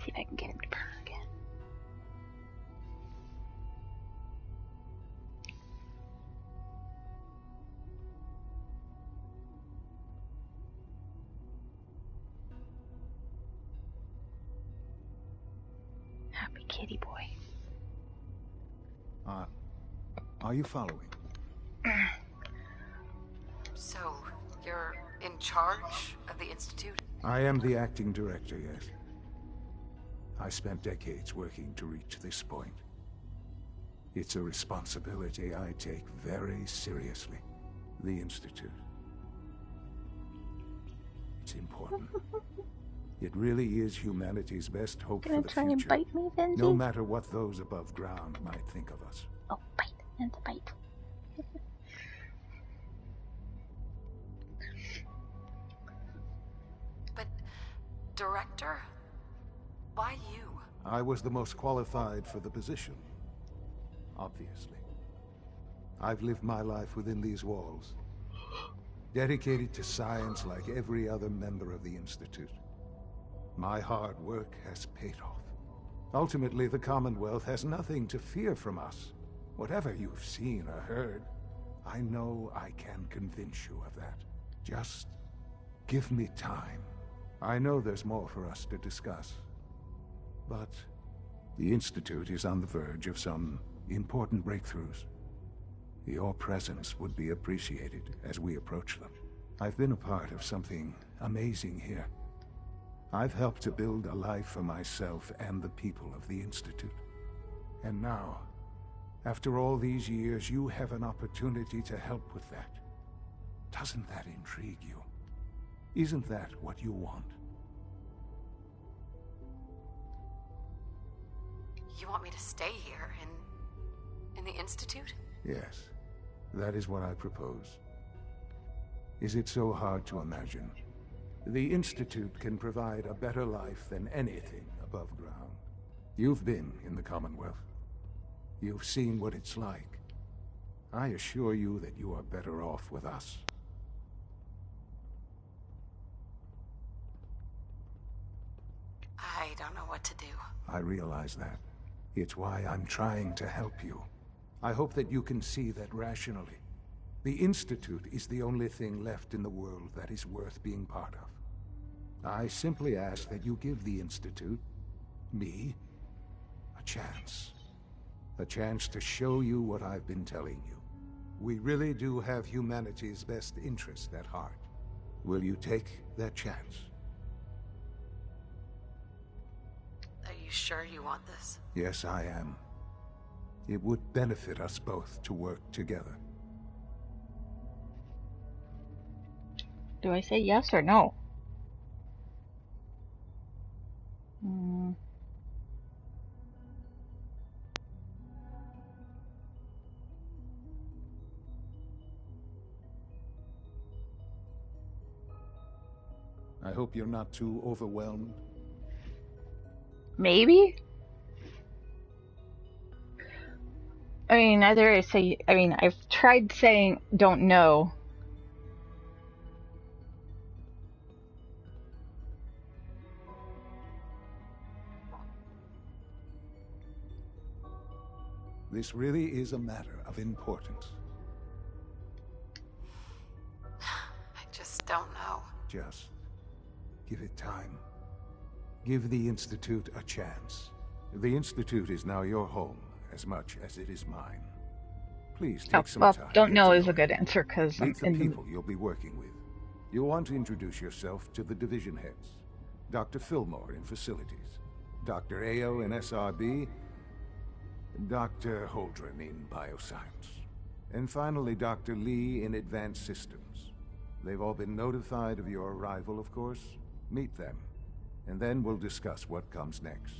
See if I can get him to purr again. Happy kitty boy.
Are you following?
So, you're in charge of the Institute?
I am the acting director, yes. I spent decades working to reach this point. It's a responsibility I take very seriously. The Institute. It's important. It really is humanity's best hope for the future.
Gonna try and bite me, Vinzi?
No matter what those above ground might think of us.
Oh, bite and bite.
But, director? Why you?
I was the most qualified for the position. Obviously. I've lived my life within these walls. Dedicated to science like every other member of the Institute. My hard work has paid off. Ultimately, the Commonwealth has nothing to fear from us. Whatever you've seen or heard, I know I can convince you of that. Just give me time. I know there's more for us to discuss. But the Institute is on the verge of some important breakthroughs. Your presence would be appreciated as we approach them. I've been a part of something amazing here. I've helped to build a life for myself and the people of the Institute. And now, after all these years, you have an opportunity to help with that. Doesn't that intrigue you? Isn't that what you want?
You want me to stay here in the Institute?
Yes, that is what I propose. Is it so hard to imagine? The Institute can provide a better life than anything above ground. You've been in the Commonwealth. You've seen what it's like. I assure you that you are better off with us.
I don't know what to do.
I realize that. It's why I'm trying to help you. I hope that you can see that rationally. The Institute is the only thing left in the world that is worth being part of. I simply ask that you give the Institute, me, a chance. A chance to show you what I've been telling you. We really do have humanity's best interest at heart. Will you take that chance?
Are you sure you want this?
Yes, I am. It would benefit us both to work together.
Do I say yes or no?
I hope you're not too overwhelmed.
Maybe? I mean, I've tried saying don't know.
This really is a matter of importance.
I just don't know.
Just give it time. Give the Institute a chance. The Institute is now your home as much as it is mine. Please take some time.
Don't know is a good answer because
meet the people you'll be working with. You'll want to introduce yourself to the division heads. Dr. Fillmore in facilities, Dr. Ayo in SRB, Dr. Holdren in bioscience, and finally Dr. Lee in advanced systems. They've all been notified of your arrival, of course. Meet them, and then we'll discuss what comes next.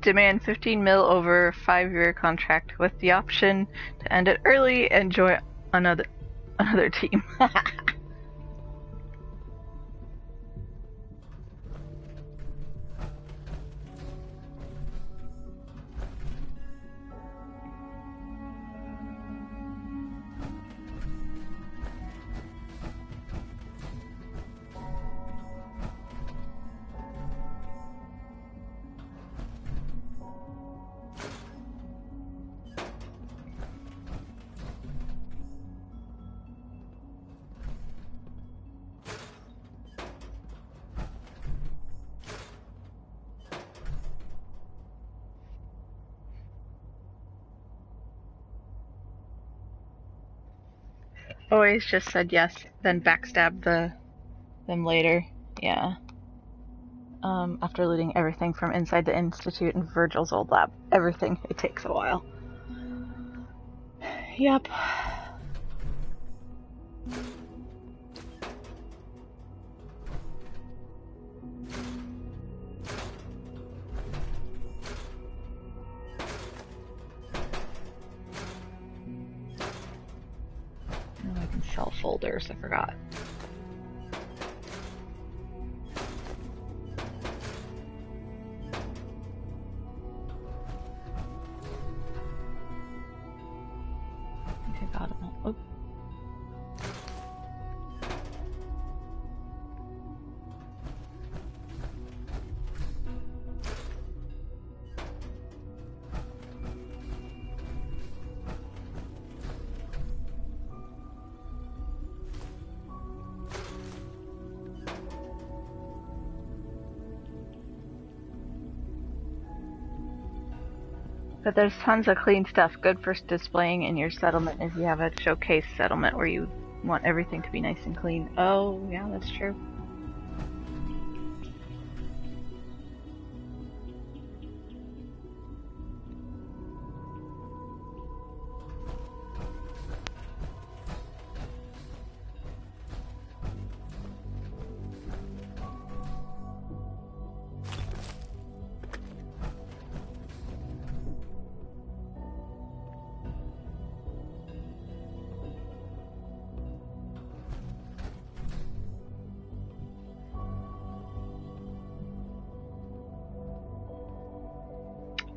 Demand 15 mil over 5-year contract with the option to end it early and join another team. Always just said yes, then backstabbed them later. Yeah. After looting everything from inside the Institute and Virgil's old lab. Everything. It takes a while. Yep. I can sell folders, I forgot. I think I got them all. Oh. But there's tons of clean stuff, good for displaying in your settlement if you have a showcase settlement where you want everything to be nice and clean. Oh, yeah, that's true.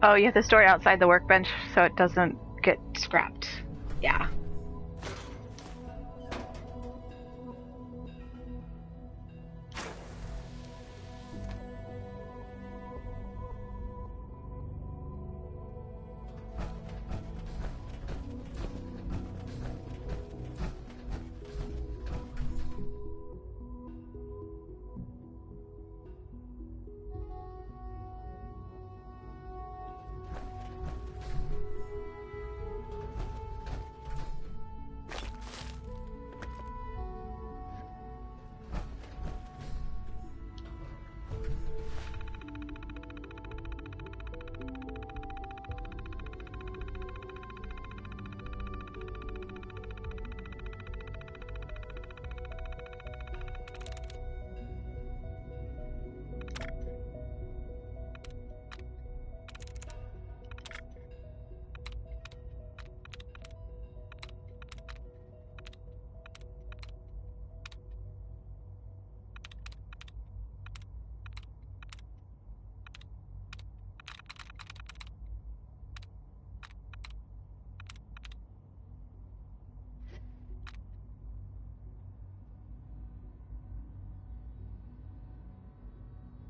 Oh, you have to store it outside the workbench so it doesn't get scrapped. Yeah.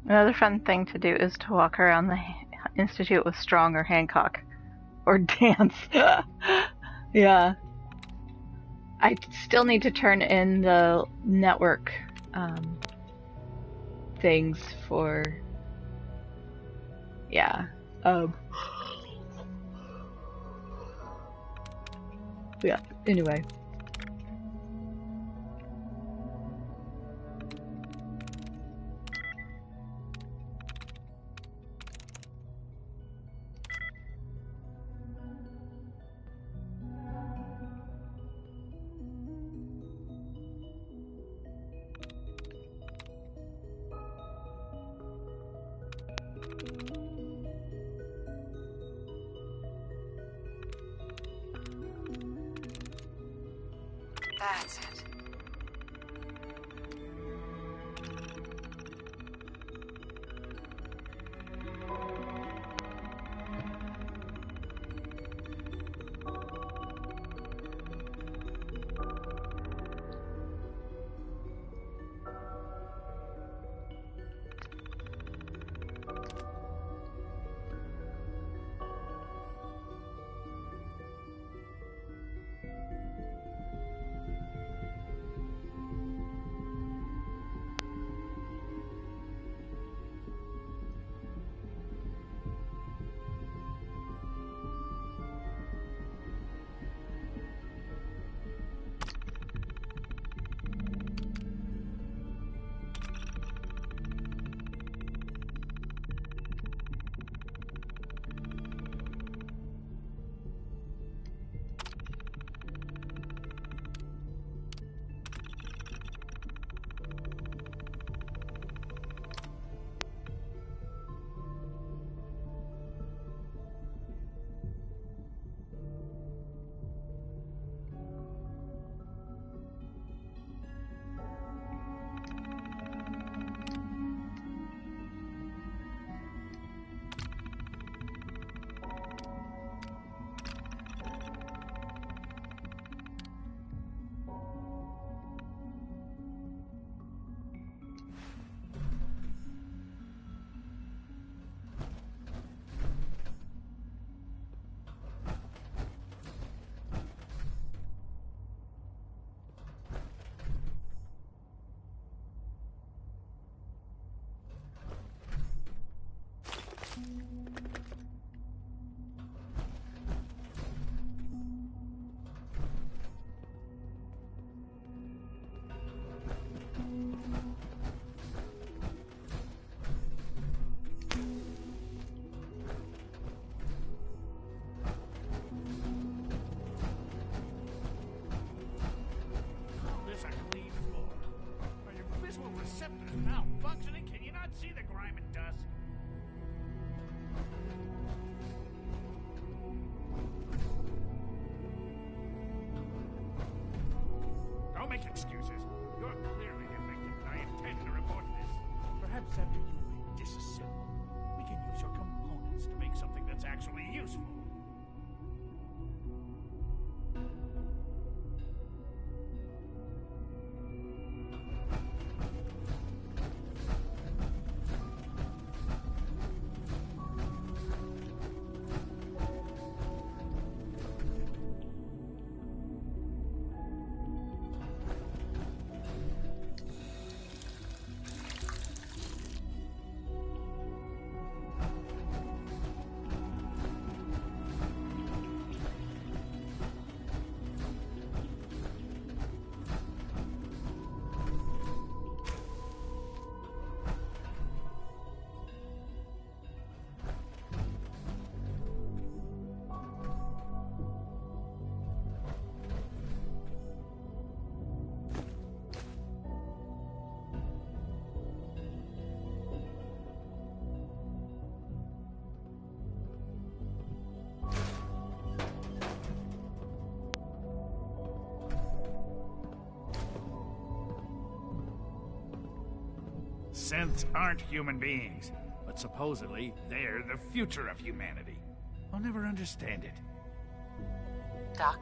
Another fun thing to do is to walk around the Institute with Strong or Hancock. Or dance. Yeah. I still need to turn in the network things for... Yeah. Yeah, anyway.
That's it.
useful.
Synths aren't human beings, but supposedly they're the future of humanity. I'll never understand it.
Doc?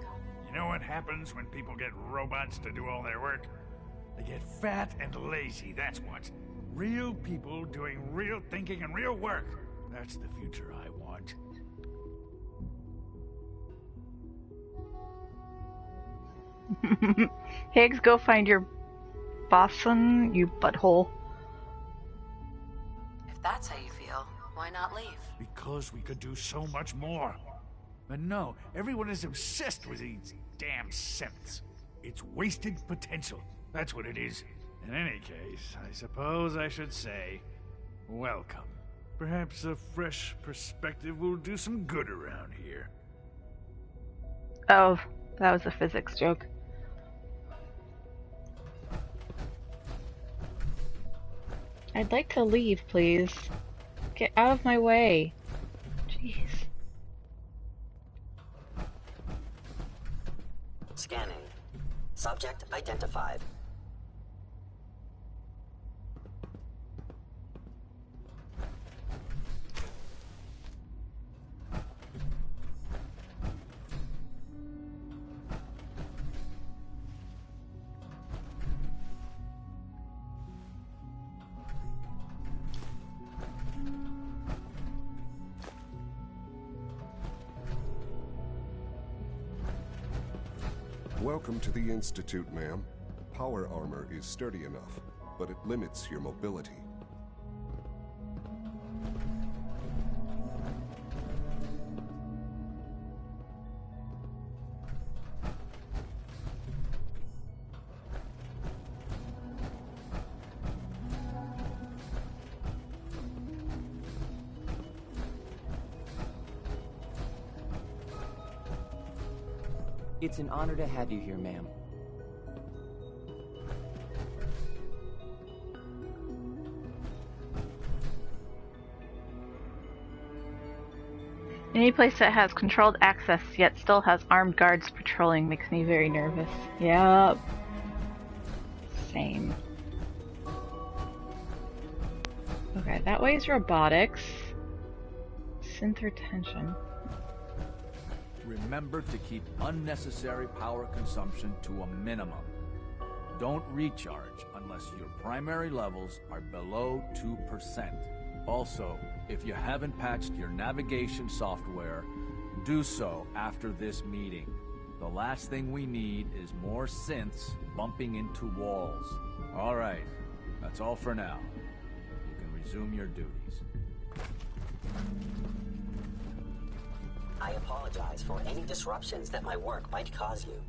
You know what happens when people get robots to do all their work? They get fat and lazy, that's what. Real people doing real thinking and real work. That's the future I want.
Higgs, go find your bosun, you butthole.
If that's how you feel, why not leave?
Because we could do so much more. But no, everyone is obsessed with these damn synths. It's wasted potential. That's what it is. In any case, I suppose I should say, welcome. Perhaps a fresh perspective will do some good around here.
Oh, that was a physics joke. I'd like to leave, please. Get out of my way. Jeez.
Scanning. Subject identified.
Welcome to the Institute, ma'am. Power armor is sturdy enough, but it limits your mobility.
It's an honor to have you here, ma'am.
Any place that has controlled access yet still has armed guards patrolling makes me very nervous. Yep. Same. Okay, that way is robotics. Synth retention.
Remember to keep unnecessary power consumption to a minimum. Don't recharge unless your primary levels are below 2%. Also, if you haven't patched your navigation software, do so after this meeting. The last thing we need is more synths bumping into walls. All right, that's all for now. You can resume your duties.
I apologize for any disruptions that my work might cause you.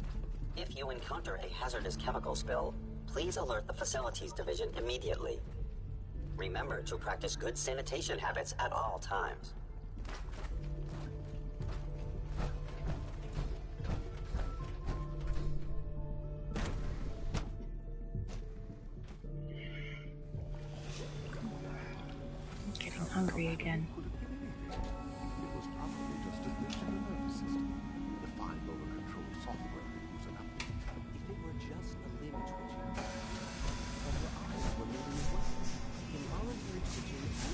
If you encounter a hazardous chemical spill, please alert the Facilities Division immediately. Remember to practice good sanitation habits at all times.
I'm getting hungry again.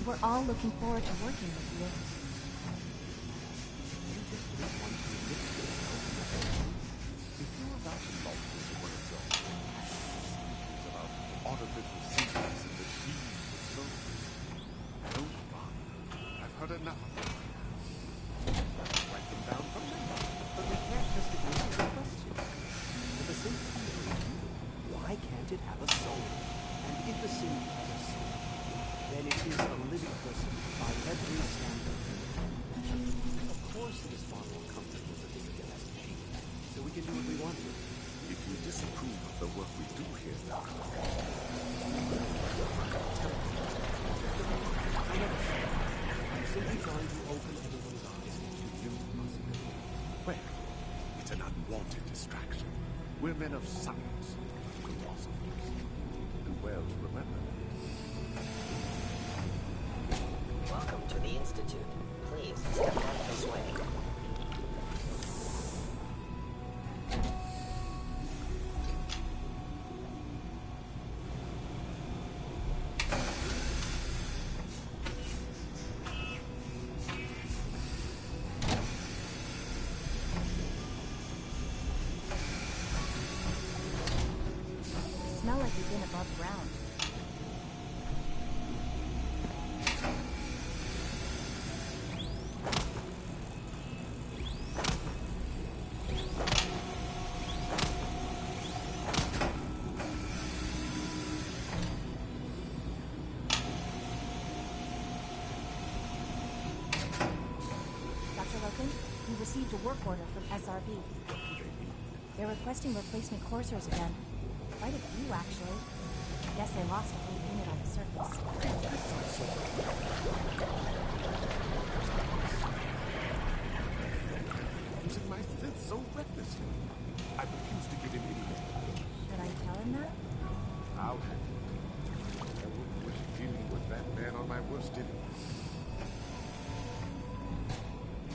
We're all looking forward to working with you.
what we do here, Doc.
I'm simply trying to open everyone's eyes to new possibilities.
Well, it's an unwanted distraction. We're men of science, philosophers. Do well to remember this.
Welcome to the Institute. Please step right this way.
Smell like you've been above ground. Dr. Loken, we received a work order from SRB. They're requesting replacement coursers again. Quite a few, actually. Guess they lost a whole unit on the surface.
Using my synth so recklessly. I refuse to give him any more.
Should I tell him that?
I'll have it. I wouldn't wish dealing with that man on my worst enemy.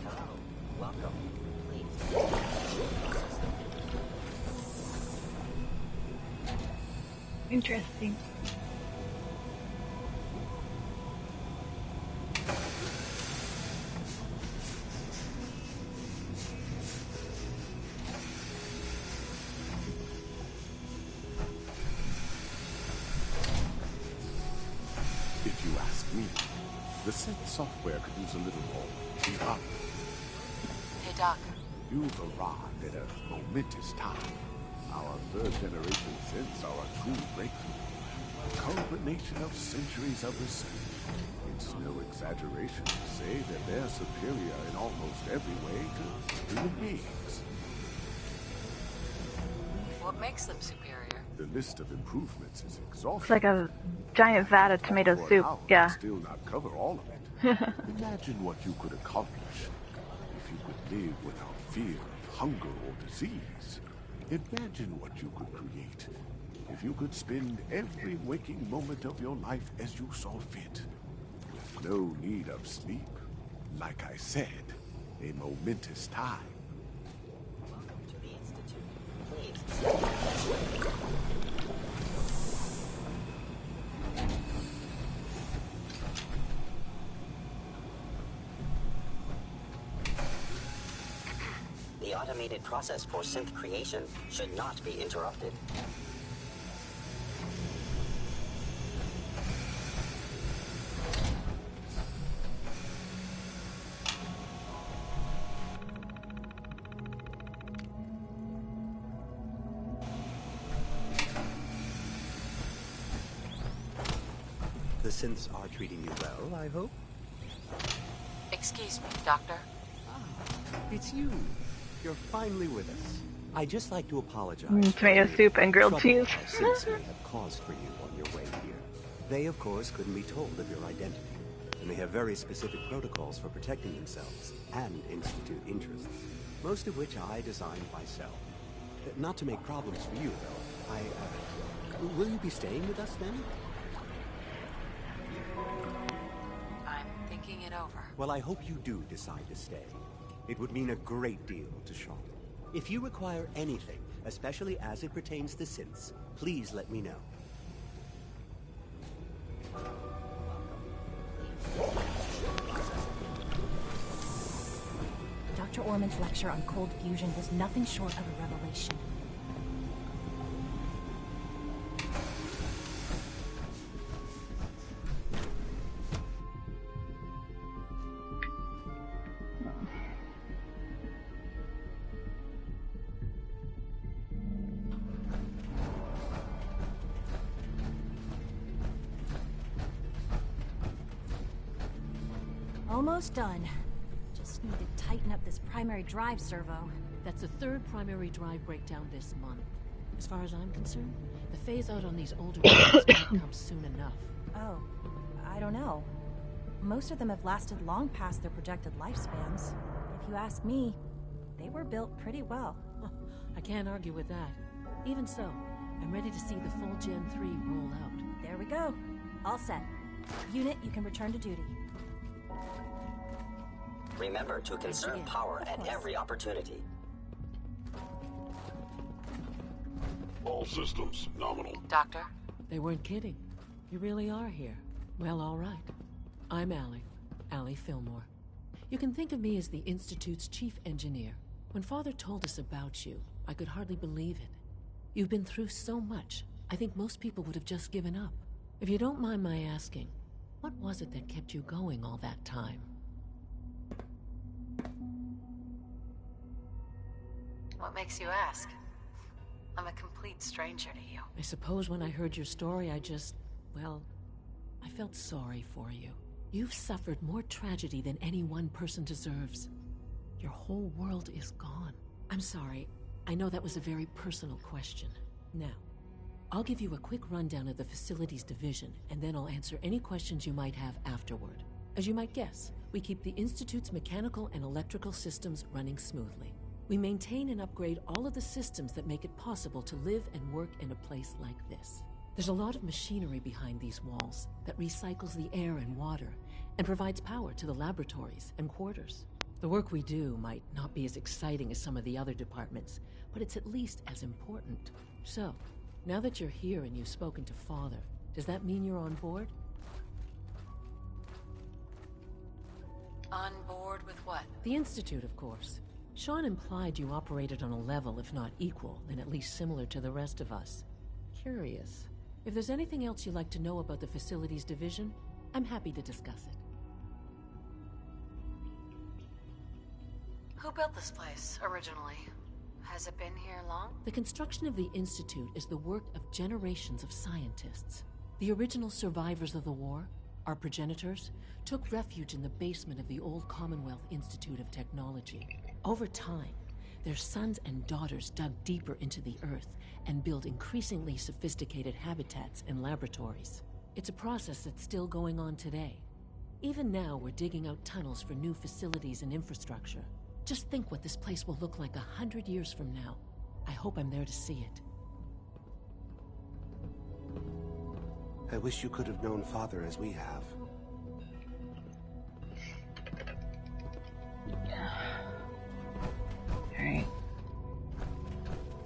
Hello. Welcome. Please.
Interesting.
If you ask me, the synth software could use a little more.
Hey, Doc.
You've arrived at a momentous time. Our third-generation synths are a true breakthrough. A culmination of centuries of research. It's no exaggeration to say that they're superior in almost every way to human beings.
What makes them superior?
The list of improvements is exhaustive.
It's like a giant vat of tomato
For
soup.
now,
Yeah.
I'll still not cover all of it. Imagine what you could accomplish if you could live without fear of hunger or disease. Imagine what you could create if you could spend every waking moment of your life as you saw fit, with no need of sleep. Like I said, a momentous time.
Welcome to the Institute. Please step right this way. The automated process for synth creation should not be interrupted.
The synths are treating you well, I hope?
Excuse me, Doctor.
It's you. You're finally with us. I'd just like to apologize.
Tomato soup and grilled
trouble
cheese.
our synths may have caused for you on your way here. They, of course, couldn't be told of your identity, and they have very specific protocols for protecting themselves and Institute interests, most of which I designed myself. Not to make problems for you, though. Will you be staying with us then?
I'm thinking it over.
Well, I hope you do decide to stay. It would mean a great deal to Sean. If you require anything, especially as it pertains to synths, please let me know.
Dr. Orman's lecture on cold fusion was nothing short of a revelation. Almost done. Just need to tighten up this primary drive servo.
That's the third primary drive breakdown this month.
As far as I'm concerned, the phase out on these older ones can't come soon enough.
Oh, I don't know. Most of them have lasted long past their projected lifespans. If you ask me, they were built pretty well.
I can't argue with that. Even so, I'm ready to see the full Gen 3 roll out.
There we go. All set. Unit, you can return to duty.
Remember to conserve power at every opportunity.
All systems nominal.
Doctor?
They weren't kidding. You really are here. Well, all right. I'm Allie Fillmore. You can think of me as the Institute's chief engineer. When Father told us about you, I could hardly believe it. You've been through so much, I think most people would have just given up. If you don't mind my asking, what was it that kept you going all that time?
What makes you ask? I'm a complete stranger to you.
I suppose when I heard your story, well, I felt sorry for you. You've suffered more tragedy than any one person deserves. Your whole world is gone. I'm sorry. I know that was a very personal question. Now, I'll give you a quick rundown of the Facilities Division, and then I'll answer any questions you might have afterward. As you might guess, we keep the Institute's mechanical and electrical systems running smoothly. We maintain and upgrade all of the systems that make it possible to live and work in a place like this. There's a lot of machinery behind these walls that recycles the air and water and provides power to the laboratories and quarters. The work we do might not be as exciting as some of the other departments, but it's at least as important. So, now that you're here and you've spoken to Father, does that mean you're on board?
On board with what?
The Institute, of course. Sean implied you operated on a level, if not equal, then at least similar to the rest of us. Curious. If there's anything else you'd like to know about the Facilities Division, I'm happy to discuss it.
Who built this place, originally? Has it been here long?
The construction of the Institute is the work of generations of scientists. The original survivors of the war, our progenitors, took refuge in the basement of the old Commonwealth Institute of Technology. Over time, their sons and daughters dug deeper into the earth and built increasingly sophisticated habitats and laboratories. It's a process that's still going on today. Even now, we're digging out tunnels for new facilities and infrastructure. Just think what this place will look like 100 years from now. I hope I'm there to see it.
I wish you could have known Father as we have.
Alright.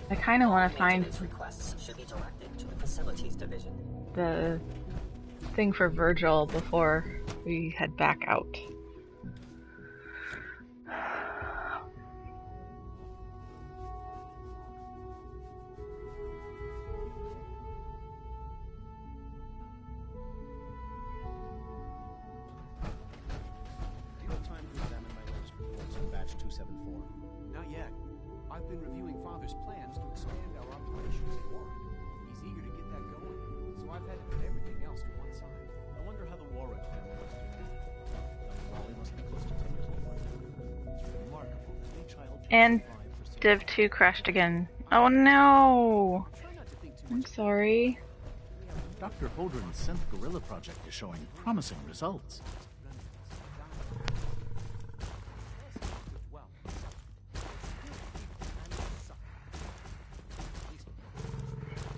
I kind of want to find
requests should be directed to the Facilities Division.
the thing for Virgil before we head back out.
Do you have time to examine my latest reports on batch 274?
Not yet. I've been reviewing Father's plans to expand our operations at Warren. He's eager to get that going, so I've had to put everything else to one side.
I wonder how the Warren family is doing. Wally must be close to 10 years old right now. It's remarkable that any child
And Div 2 crashed again. Oh no! I'm sorry.
Dr. Holdren's synth gorilla project is showing promising results.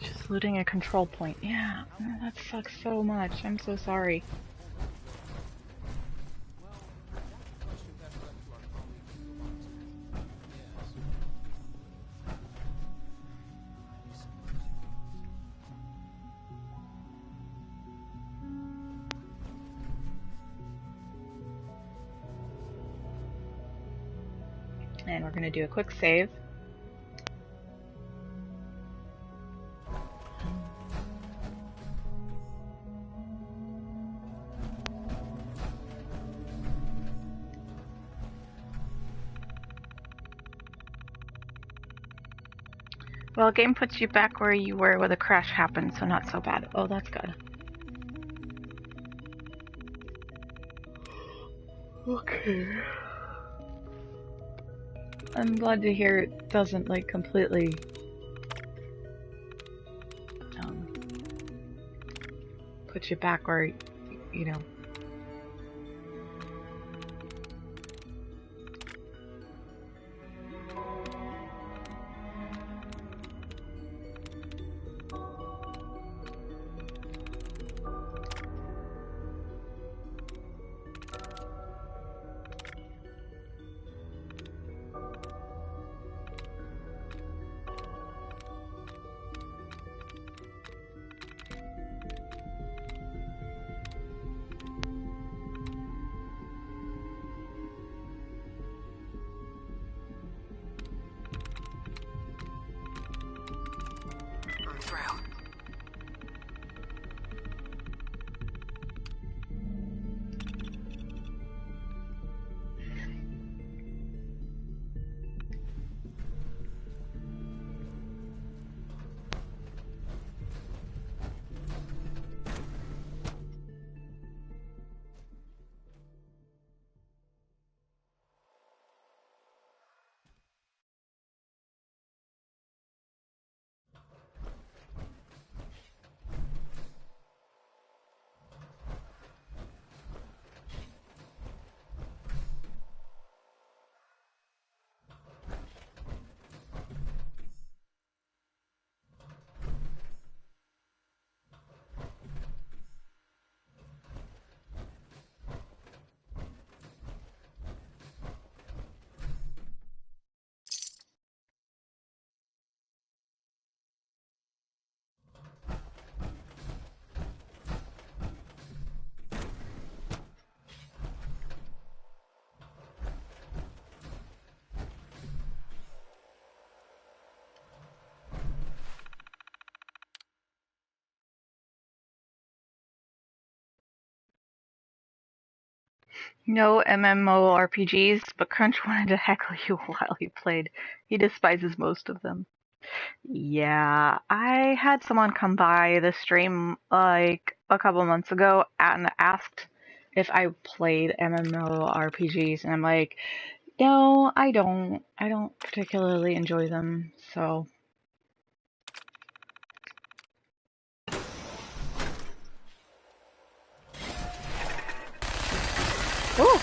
Just looting a control point. Yeah, that sucks so much. I'm so sorry. And we're going to do a quick save. Well, game puts you back where you were when the crash happened, so not so bad. Oh, that's good. Okay. I'm glad to hear it doesn't, like, completely put you back where, you know.
I'm through.
No MMORPGs, but Crunch wanted to heckle you while he played. He despises most of them. Yeah, I had someone come by the stream like a couple months ago and asked if I played MMORPGs, and I'm like, no, I don't. I don't particularly enjoy them, so. Ooh!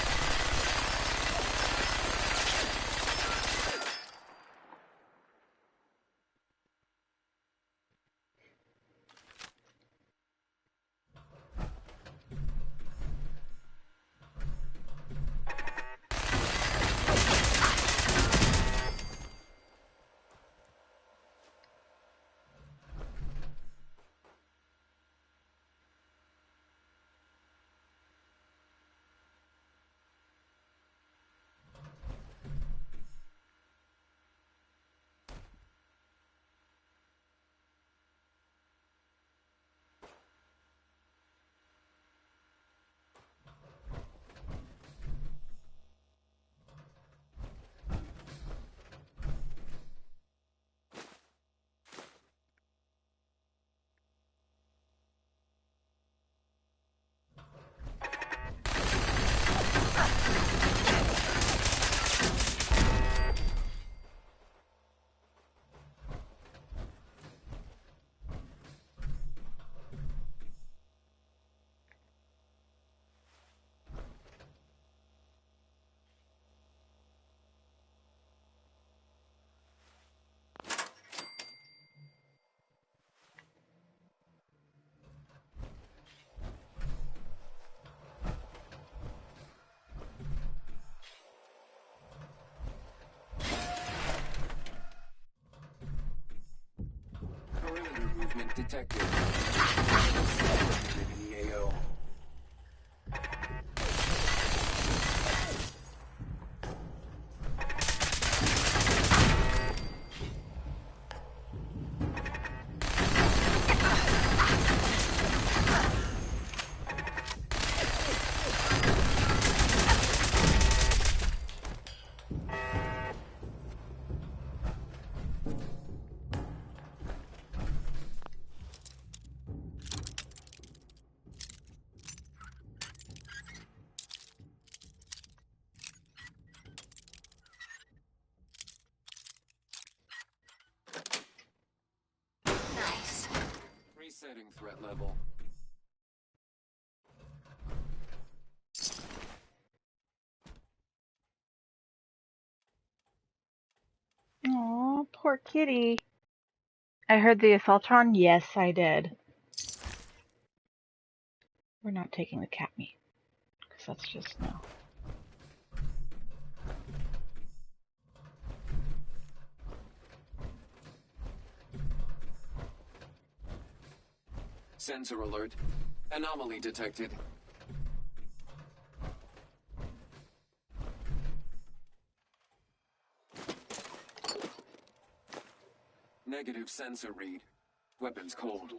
Perimeter movement detected. EAO.
Nice.
Resetting threat level.
Aw, poor kitty. I heard the assaultron? Yes, I did. We're not taking the cat meat, because that's just no.
Sensor alert. Anomaly detected. Negative sensor read. Weapons cold.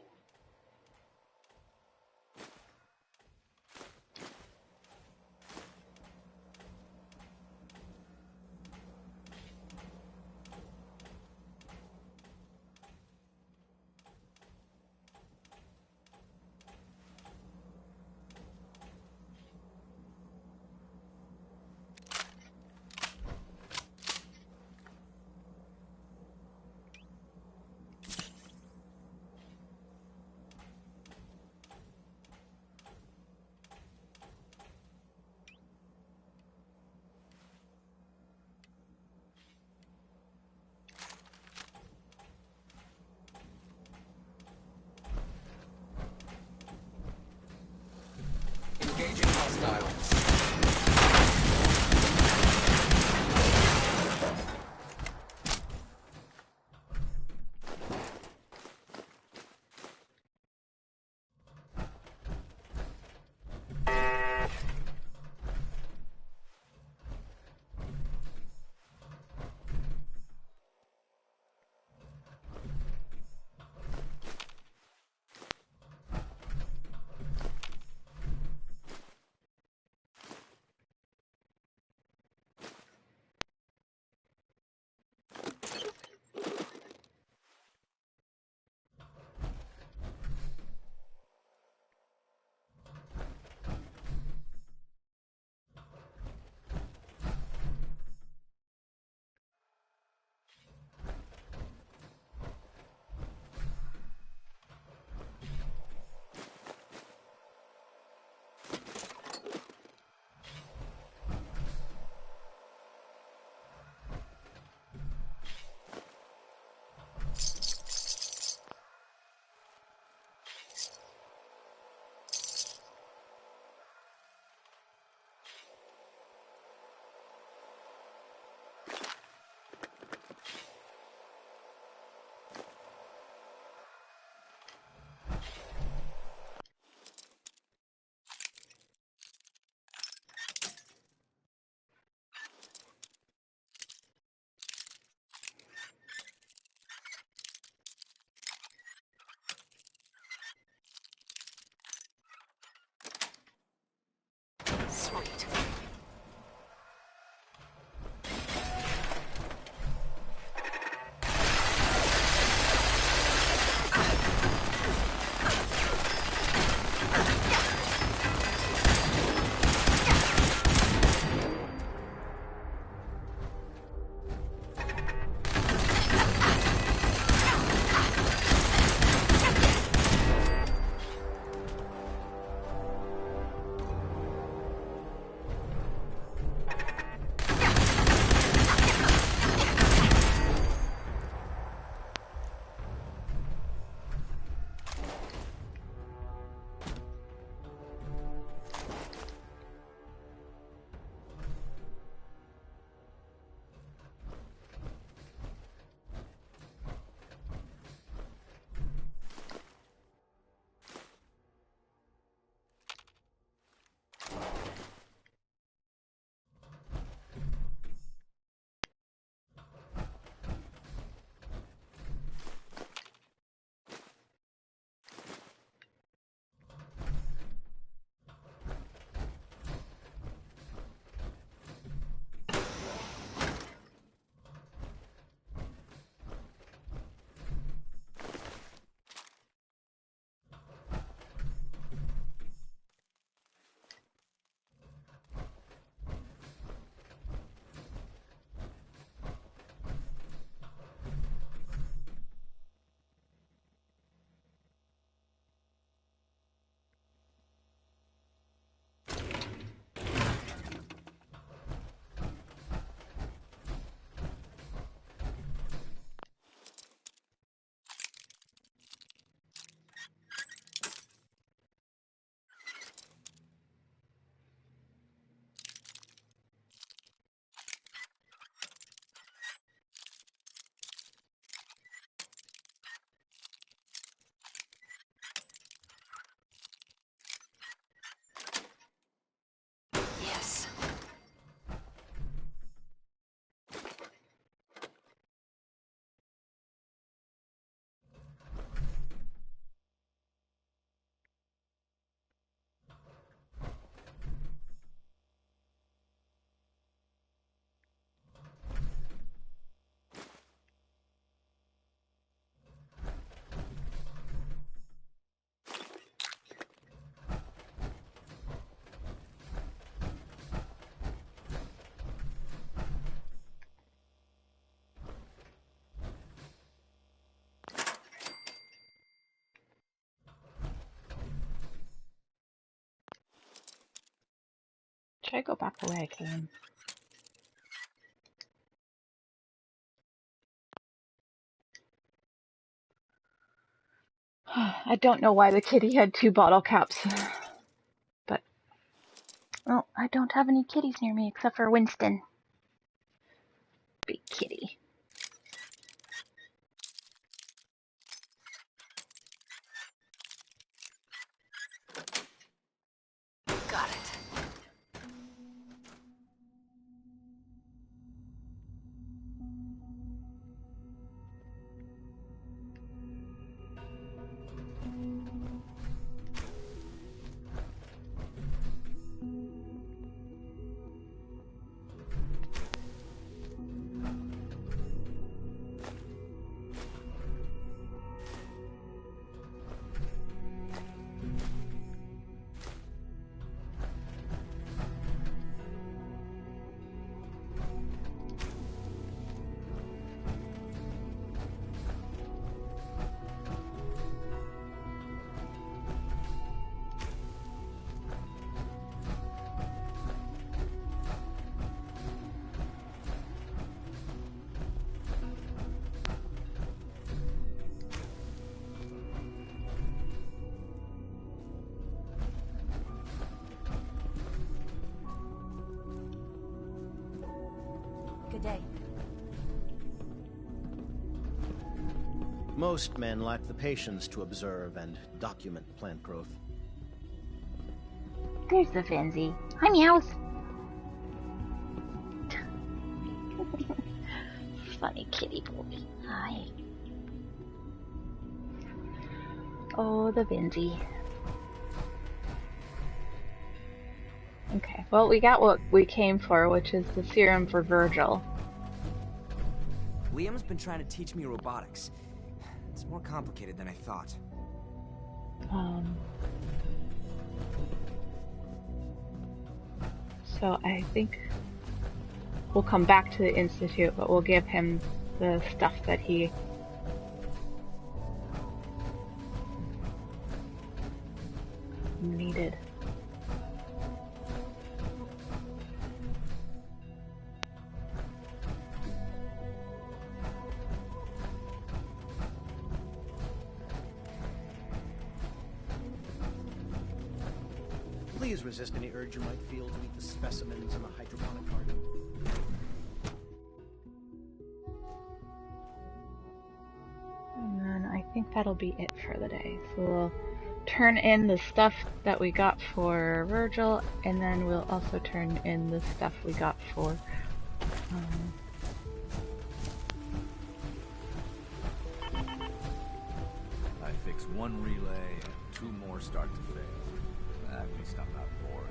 Should I go back the way I came? I don't know why the kitty had 2 bottle caps. But, well, I don't have any kitties near me except for Winston. Big kitty.
Got it.
Good day.
Most men lack the patience to observe and document plant growth.
There's the Fancy. Hi, Meows. Funny kitty boy. Hi. Oh, the Vinzy. Okay, well, we got what we came for, which is the serum for Virgil.
Liam's been trying to teach me robotics. It's more complicated than I thought.
So I think we'll come back to the Institute, but we'll give him the stuff that he needed.
Please resist any urge you might feel to eat the specimens in the hydroponic garden.
And then I think that'll be it for the day. So we'll turn in the stuff that we got for Virgil, and then we'll also turn in the stuff we got for
I fix one relay and 2 more start to fail. At least I'm not bored.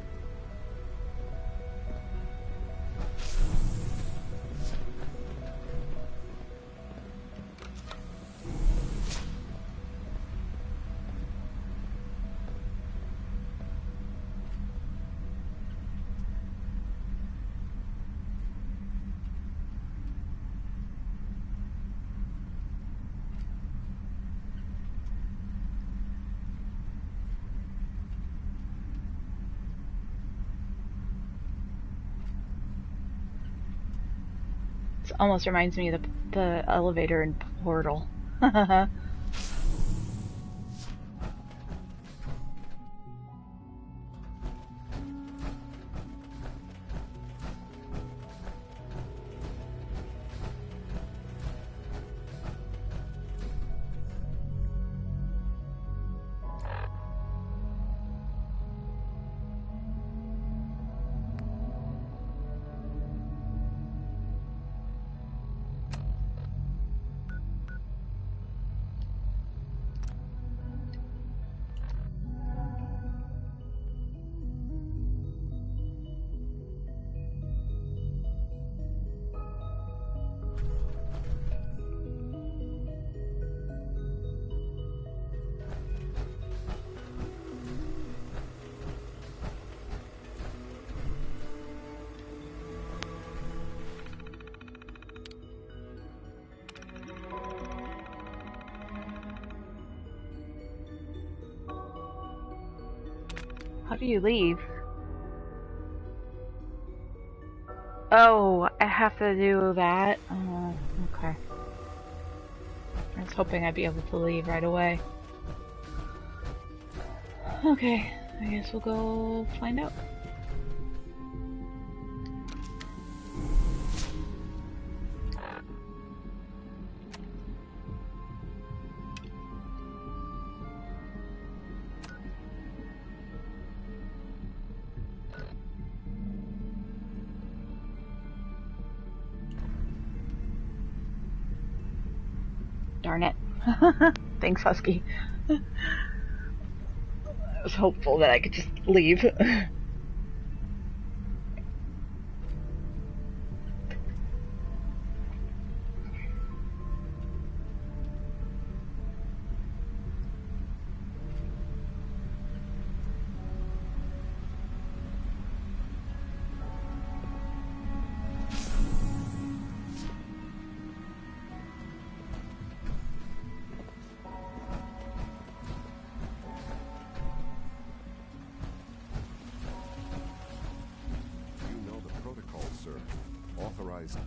It almost reminds me of the elevator in Portal. How do you leave? Oh, I have to do that? Oh, okay. I was hoping I'd be able to leave right away. Okay, I guess we'll go find out. Darn it. Thanks, Husky. I was hopeful that I could just leave.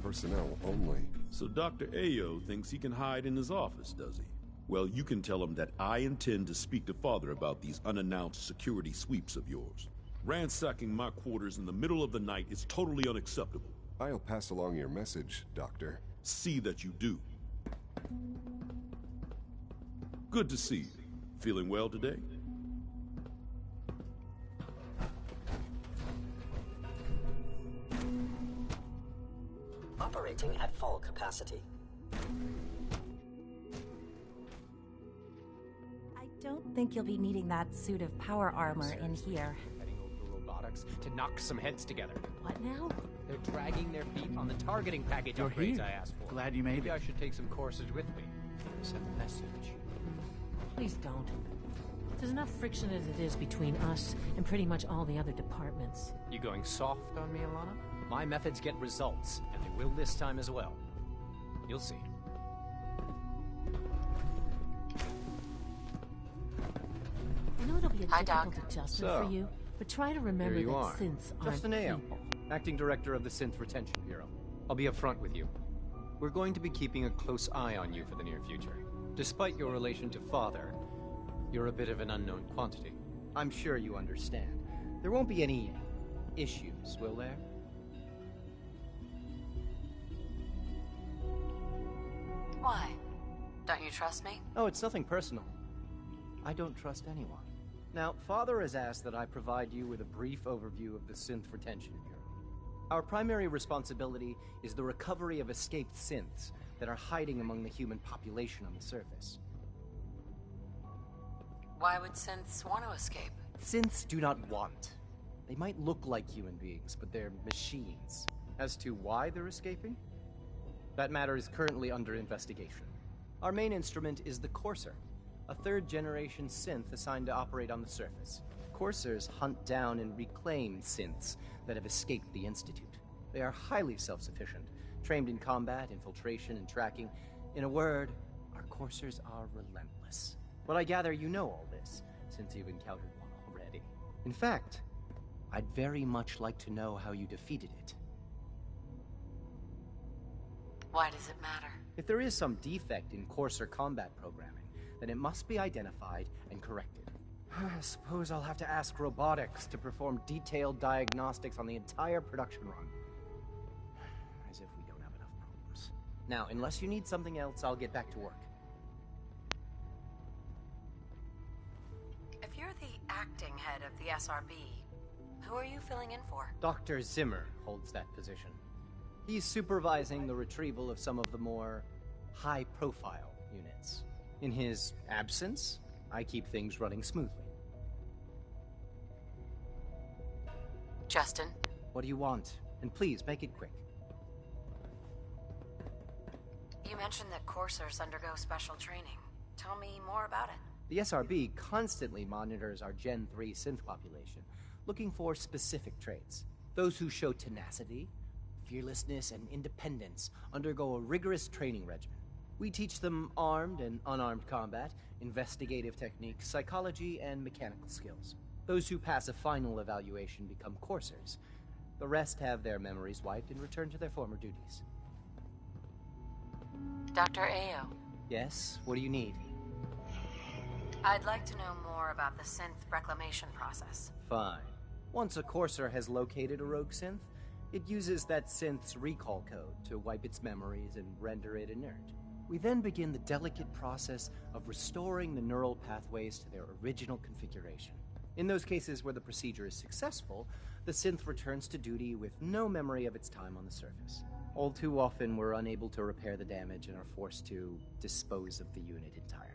Personnel only.
So Dr. Ayo thinks he can hide in his office, does he? Well, you can tell him that I intend to speak to Father about these unannounced security sweeps of yours. Ransacking my quarters in the middle of the night is totally unacceptable.
I'll pass along your message, Doctor.
See that you do. Good to see you. Feeling well today?
Operating at full capacity.
I don't think you'll be needing that suit of power armor in here.
Heading over to robotics to knock some heads together.
What now?
They're dragging their feet on the targeting package
You're
upgrades
here.
I asked for.
Glad you made
Maybe
it.
I should take some courses with me. Send a message.
Please don't. There's enough friction as it is between us and pretty much all the other departments.
You going soft on me, Alana? My methods get results, and they will this time as well. You'll see.
I know it'll be a
Hi,
difficult
Doc.
adjustment
So,
for you, but try to remember
Here you
that
are.
synths aren't
Justin Ayo,
people.
acting director of the Synth Retention Bureau. I'll be upfront with you. We're going to be keeping a close eye on you for the near future. Despite your relation to Father, you're a bit of an unknown quantity. I'm sure you understand. There won't be any issues, will there?
Why? Don't you trust me?
Oh, it's nothing personal. I don't trust anyone. Now, Father has asked that I provide you with a brief overview of the Synth Retention Bureau. Our primary responsibility is the recovery of escaped synths that are hiding among the human population on the surface.
Why would synths want to escape?
Synths do not want. They might look like human beings, but they're machines. As to why they're escaping? That matter is currently under investigation. Our main instrument is the Courser, a third-generation synth assigned to operate on the surface. Coursers hunt down and reclaim synths that have escaped the Institute. They are highly self-sufficient, trained in combat, infiltration, and tracking. In a word, our Coursers are relentless. But I gather you know all this, since you've encountered one already. In fact, I'd very much like to know how you defeated it.
Why does it matter?
If there is some defect in Courser combat programming, then it must be identified and corrected. I suppose I'll have to ask robotics to perform detailed diagnostics on the entire production run. As if we don't have enough problems. Now, unless you need something else, I'll get back to work.
If you're the acting head of the SRB, who are you filling in for?
Dr. Zimmer holds that position. He's supervising the retrieval of some of the more high-profile units. In his absence, I keep things running smoothly.
Justin?
What do you want? And please, make it quick.
You mentioned that coursers undergo special training. Tell me more about it.
The SRB constantly monitors our Gen 3 synth population, looking for specific traits. Those who show tenacity, fearlessness, and independence undergo a rigorous training regimen. We teach them armed and unarmed combat, investigative techniques, psychology, and mechanical skills. Those who pass a final evaluation become coursers. The rest have their memories wiped and return to their former duties.
Dr. Ayo,
Yes? What do you need?
I'd like to know more about the synth reclamation process.
Fine. Once a Courser has located a rogue synth, it uses that synth's recall code to wipe its memories and render it inert. We then begin the delicate process of restoring the neural pathways to their original configuration. In those cases where the procedure is successful, the synth returns to duty with no memory of its time on the surface. All too often, we're unable to repair the damage and are forced to dispose of the unit entirely.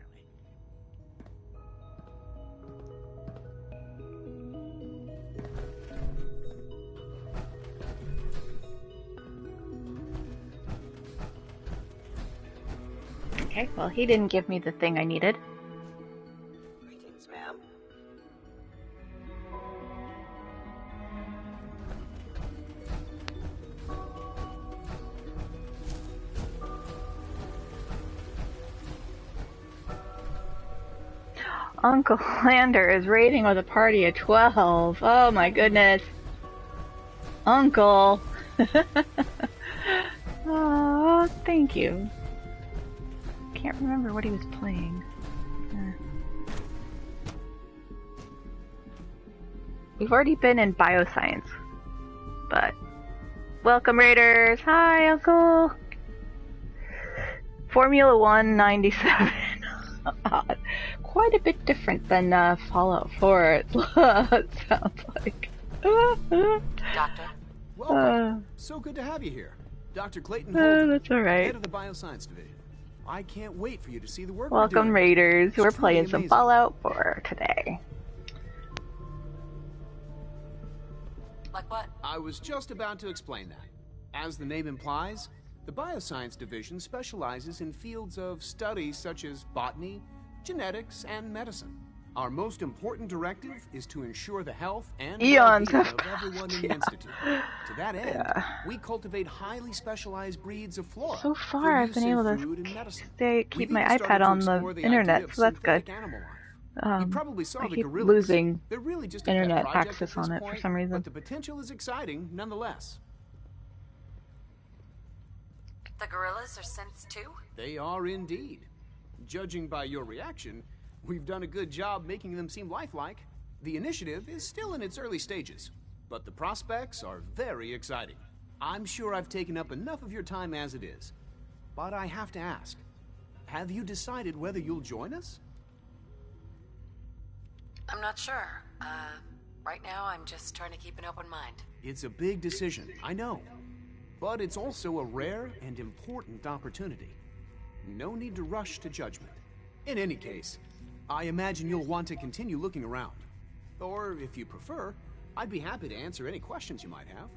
Okay, well, he didn't give me the thing I needed.
Greetings, ma'am.
Uncle Lander is raiding with a party of 12. Oh my goodness. Uncle. Oh, thank you. Can't remember what he was playing. We've already been in bioscience, but welcome Raiders. Hi, Uncle. Formula 1 97. Quite a bit different than Fallout 4. It sounds like.
Doctor.
Welcome. So good to have you here. Dr. Clayton Holden,
that's alright.
head of the Bioscience Division. I can't wait for you to see the work
Welcome,
we're doing.
Raiders. We're
It's
playing
truly
some
amazing.
Fallout 4 today.
Like what?
I was just about to explain that. As the name implies, the Bioscience Division specializes in fields of study such as botany, genetics, and medicine. Our most important directive is to ensure the health and
Eons
well-being
have
of everyone in the Institute. To that end, we cultivate highly specialized breeds of flora.
So
for
far, I've
use
been
in
able
food and
to
medicine.
keep
We've
my
even started
iPad
to
on the
explore the
internet,
idea of
so that's good.
synthetic animal life. You probably saw
I
the
keep
gorillas.
losing
They're really just a pet
internet
project
access
at this
on it for
point,
some reason.
But the potential is exciting nonetheless.
The gorillas are synths too?
They are indeed. Judging by your reaction, we've done a good job making them seem lifelike. The initiative is still in its early stages, but the prospects are very exciting. I'm sure I've taken up enough of your time as it is. But I have to ask, have you decided whether you'll join us?
I'm not sure. Right now I'm just trying to keep an open mind.
It's a big decision, I know. But it's also a rare and important opportunity. No need to rush to judgment. In any case, I imagine you'll want to continue looking around. Or, if you prefer, I'd be happy to answer any questions you might have.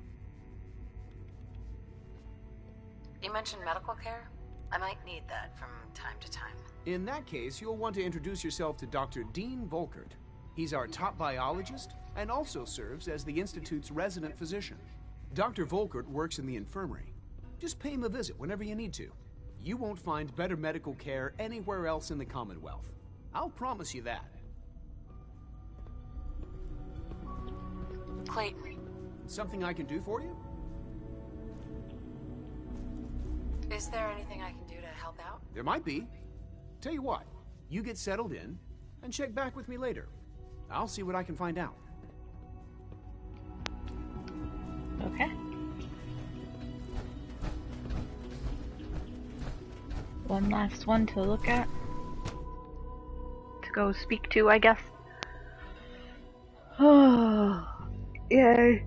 You mentioned medical care? I might need that from time to time.
In that case, you'll want to introduce yourself to Dr. Dean Volkert. He's our top biologist and also serves as the Institute's resident physician. Dr. Volkert works in the infirmary. Just pay him a visit whenever you need to. You won't find better medical care anywhere else in the Commonwealth. I'll promise you that.
Clayton.
Something I can do for you?
Is there anything I can do to help out?
There might be. Tell you what, you get settled in and check back with me later. I'll see what I can find out.
Okay. One last one to look at. To go speak to, I guess. Oh, yay.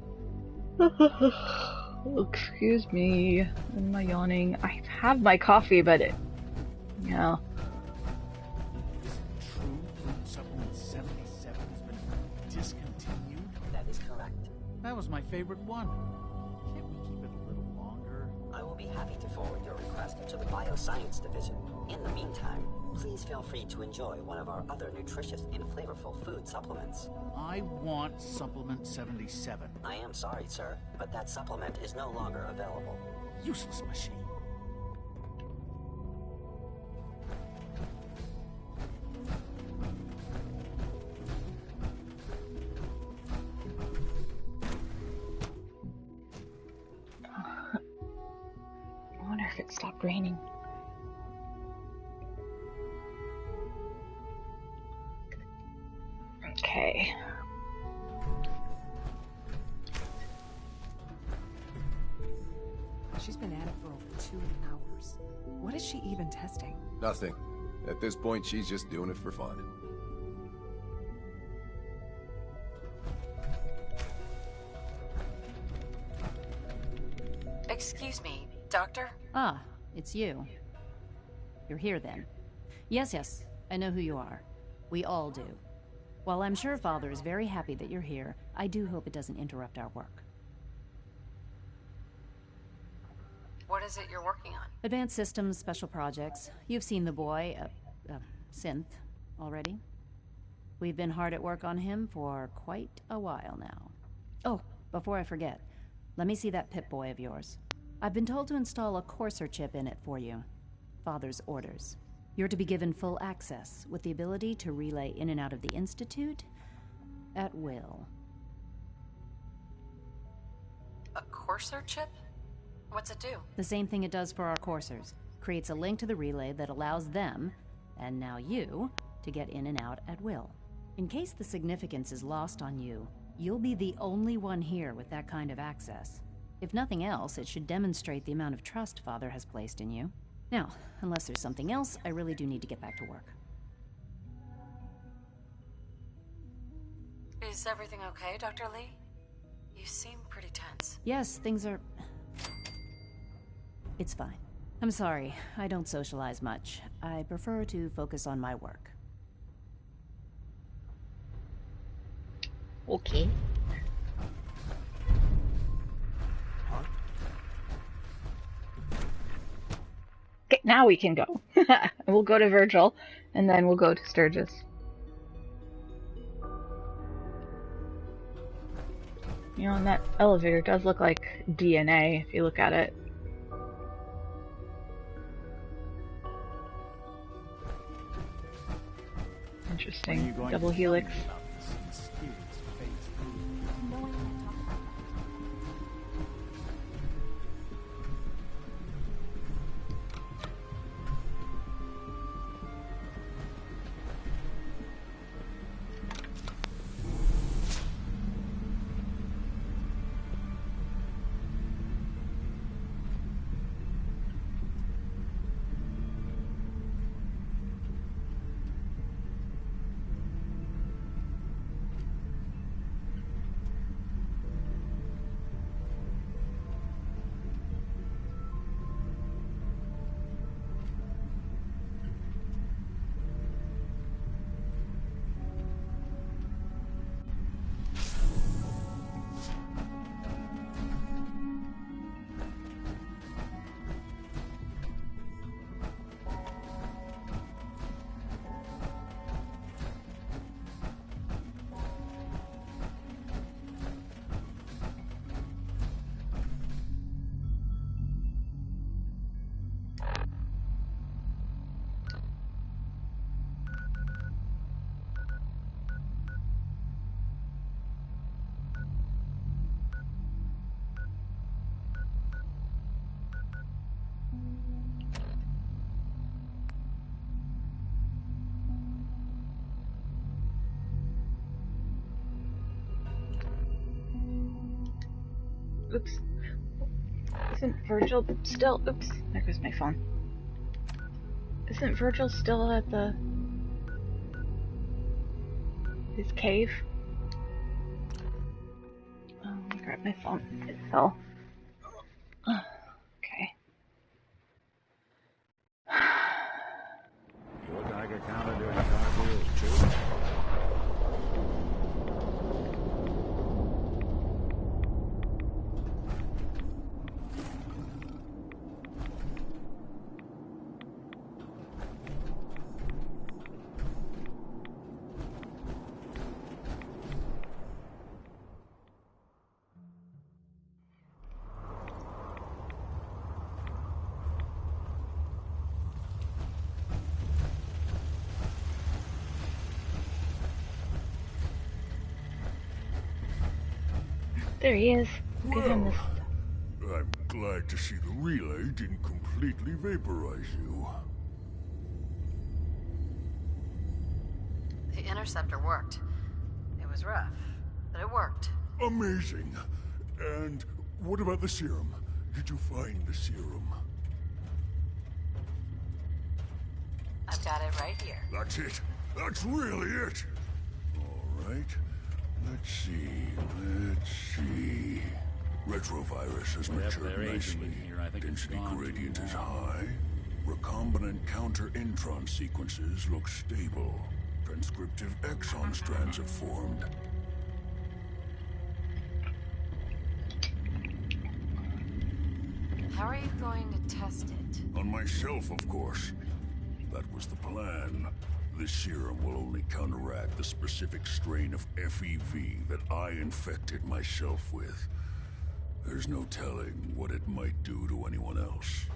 Excuse me. Am I yawning? I have my coffee, but it... Yeah.
True, Food Supplement 77 has been discontinued?
That is correct.
That was my favorite one. Can't we keep it a little longer?
I will be happy to forward your request to the Bioscience Division. In the meantime, please feel free to enjoy one of our other nutritious and flavorful food supplements.
I want Supplement 77.
I am sorry, sir, but that supplement is no longer available.
Useless machine.
stopped raining. Okay.
She's been at it for over 2 hours. What is she even testing?
Nothing. At this point, she's just doing it for fun.
Excuse me, Doctor?
Ah, it's you. You're here then. Yes, I know who you are. We all do. While I'm sure Father is very happy that you're here, I do hope it doesn't interrupt our work.
What is it you're working on?
Advanced systems, special projects. You've seen the boy, synth, already. We've been hard at work on him for quite a while now. Oh, before I forget, let me see that Pip-Boy of yours. I've been told to install a courser chip in it for you. Father's orders. You're to be given full access, with the ability to relay in and out of the Institute at will.
A courser chip? What's it do?
The same thing it does for our coursers. Creates a link to the relay that allows them, and now you, to get in and out at will. In case the significance is lost on you, you'll be the only one here with that kind of access. If nothing else, it should demonstrate the amount of trust Father has placed in you. Now, unless there's something else, I really do need to get back to work.
Is everything okay, Dr. Lee? You seem pretty tense.
Yes, things are... It's fine. I'm sorry, I don't socialize much. I prefer to focus on my work.
Okay. Okay, now we can go. We'll go to Virgil, and then we'll go to Sturgis. You know, and that elevator does look like DNA, if you look at it. Interesting. Double helix. Oops. Isn't Virgil still... Oops. There goes my phone. Isn't Virgil still at his cave? Oh, let me grab my phone. It fell. Okay.
Your Geiger counter doing cartwheels too?
There he is. Give him this.
I'm Glad to see the relay didn't completely vaporize you.
The interceptor worked. It was rough, but it worked.
Amazing. And what about the serum? Did you find the serum?
I've got it right here.
That's it. That's really it. All right. Let's see. Retrovirus has matured nicely. Density gradient is high. Recombinant counter-intron sequences look stable. Transcriptive exon strands have formed.
How are you going to test it?
On myself, of course. That was the plan. This serum will only counteract the specific strain of FEV that I infected myself with. There's no telling what it might do to anyone else.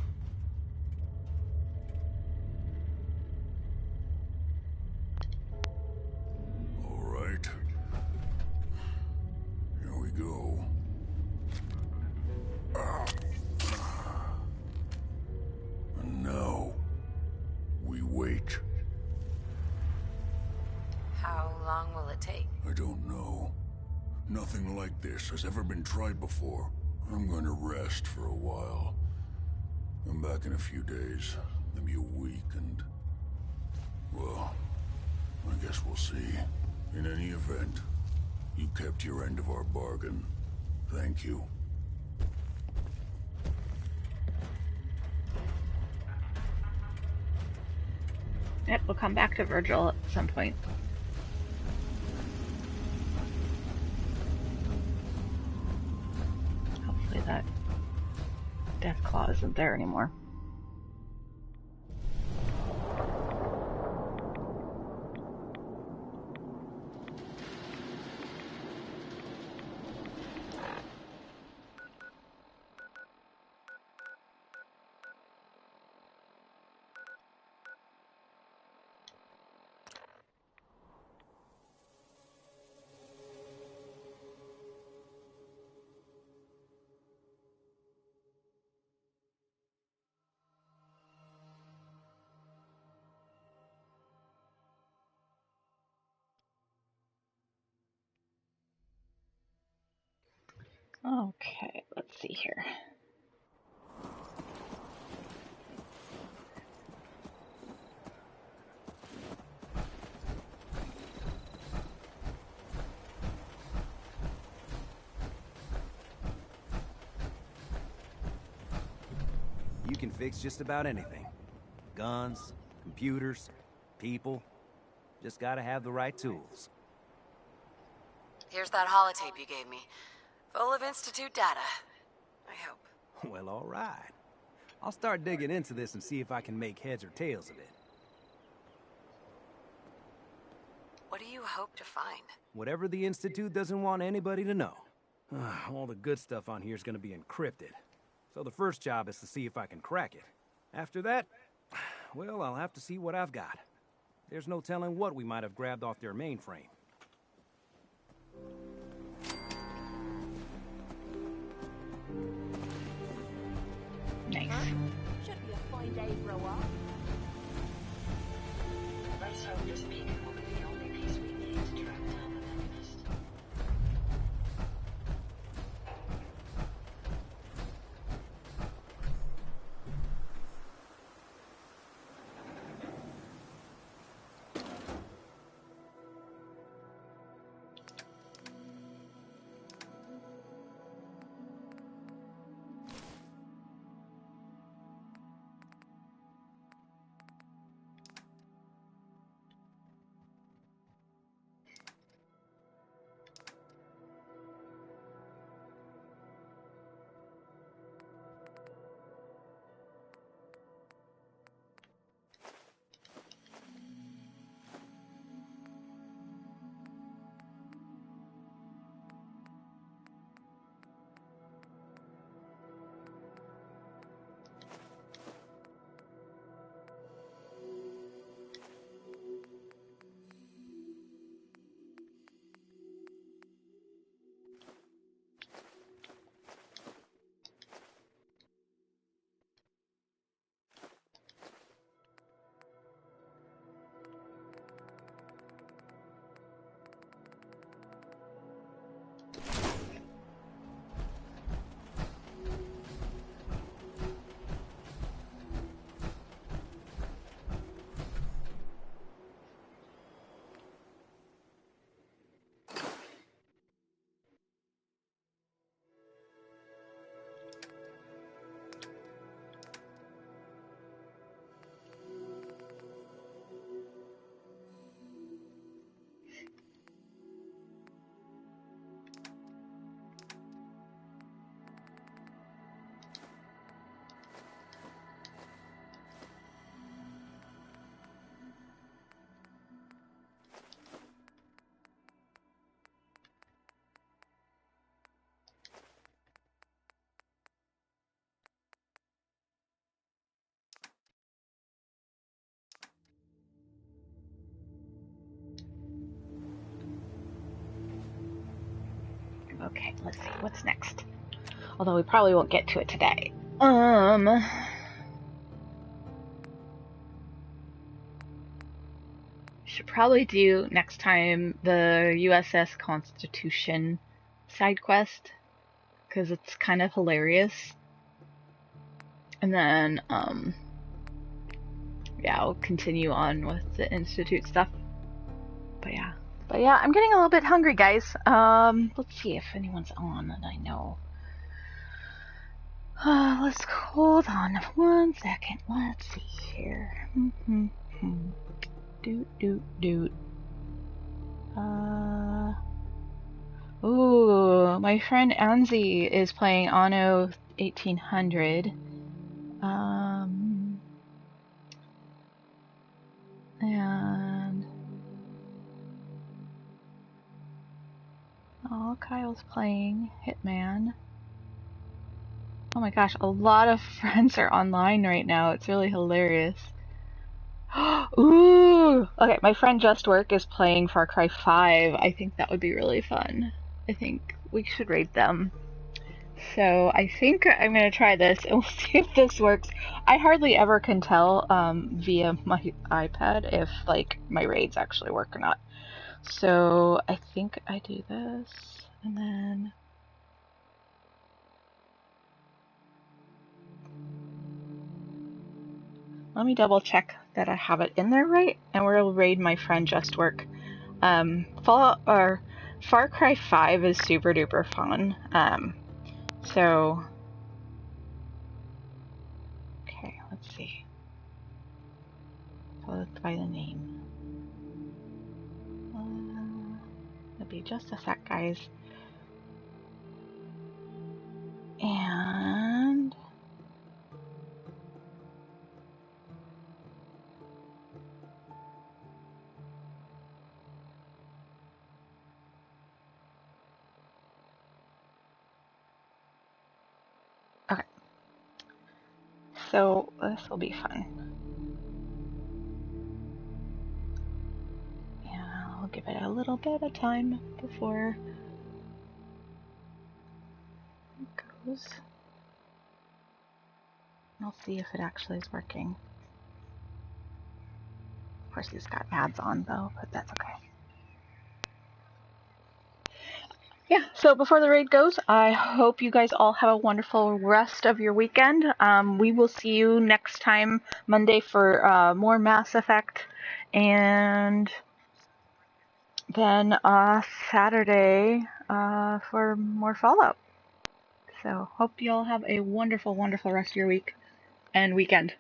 All right. Here we go. And now, we wait.
How long will it take?
I don't know. Nothing like this has ever been tried before. I'm going to rest for a while. I'm back in a few days, maybe a week, and... well, I guess we'll see. In any event, you kept your end of our bargain. Thank you.
Yep, we'll come back to Virgil at some point. Hopefully that death claw isn't there anymore. Okay, let's see here.
You can fix just about anything. Guns, computers, people. Just gotta have the right tools.
Here's that holotape you gave me. Full of Institute data. I hope.
Well, all right. I'll start digging into this and see if I can make heads or tails of it.
What do you hope to find?
Whatever the Institute doesn't want anybody to know. All the good stuff on here is going to be encrypted. So the first job is to see if I can crack it. After that, well, I'll have to see what I've got. There's no telling what we might have grabbed off their mainframe.
Nice.
Should be a fine day for a walk. Let's hope this beacon will be the only piece we need to track down the Neganist.
Okay, let's see, what's next? Although we probably won't get to it today. Should probably do next time the USS Constitution side quest, because it's kind of hilarious. And then, yeah, I'll continue on with the Institute stuff. But yeah, I'm getting a little bit hungry, guys. Let's see if anyone's on that I know. Let's hold on 1 second. Let's see here. Doot. Ooh, my friend Anzi is playing Anno 1800. And oh, Kyle's playing Hitman. Oh my gosh, a lot of friends are online right now. It's really hilarious. Ooh! Okay, my friend Just Work is playing Far Cry 5. I think that would be really fun. I think we should raid them. So I think I'm going to try this and we'll see if this works. I hardly ever can tell via my iPad if like my raids actually work or not. So I think I do this and then... Let me double check that I have it in there right, and we'll raid my friend Just Work. Far Cry 5 is super duper fun. So okay, let's see. So let's by the name. It'll be just a sec, guys. And okay. So this will be fun. Yeah, I'll give it a little bit of time before it goes. I'll see if it actually is working. Of course, he's got ads on though, but that's okay. Yeah, so before the raid goes, I hope you guys all have a wonderful rest of your weekend. We will see you next time, Monday, for more Mass Effect, and then Saturday for more Fallout. So, hope you all have a wonderful, wonderful rest of your week and weekend.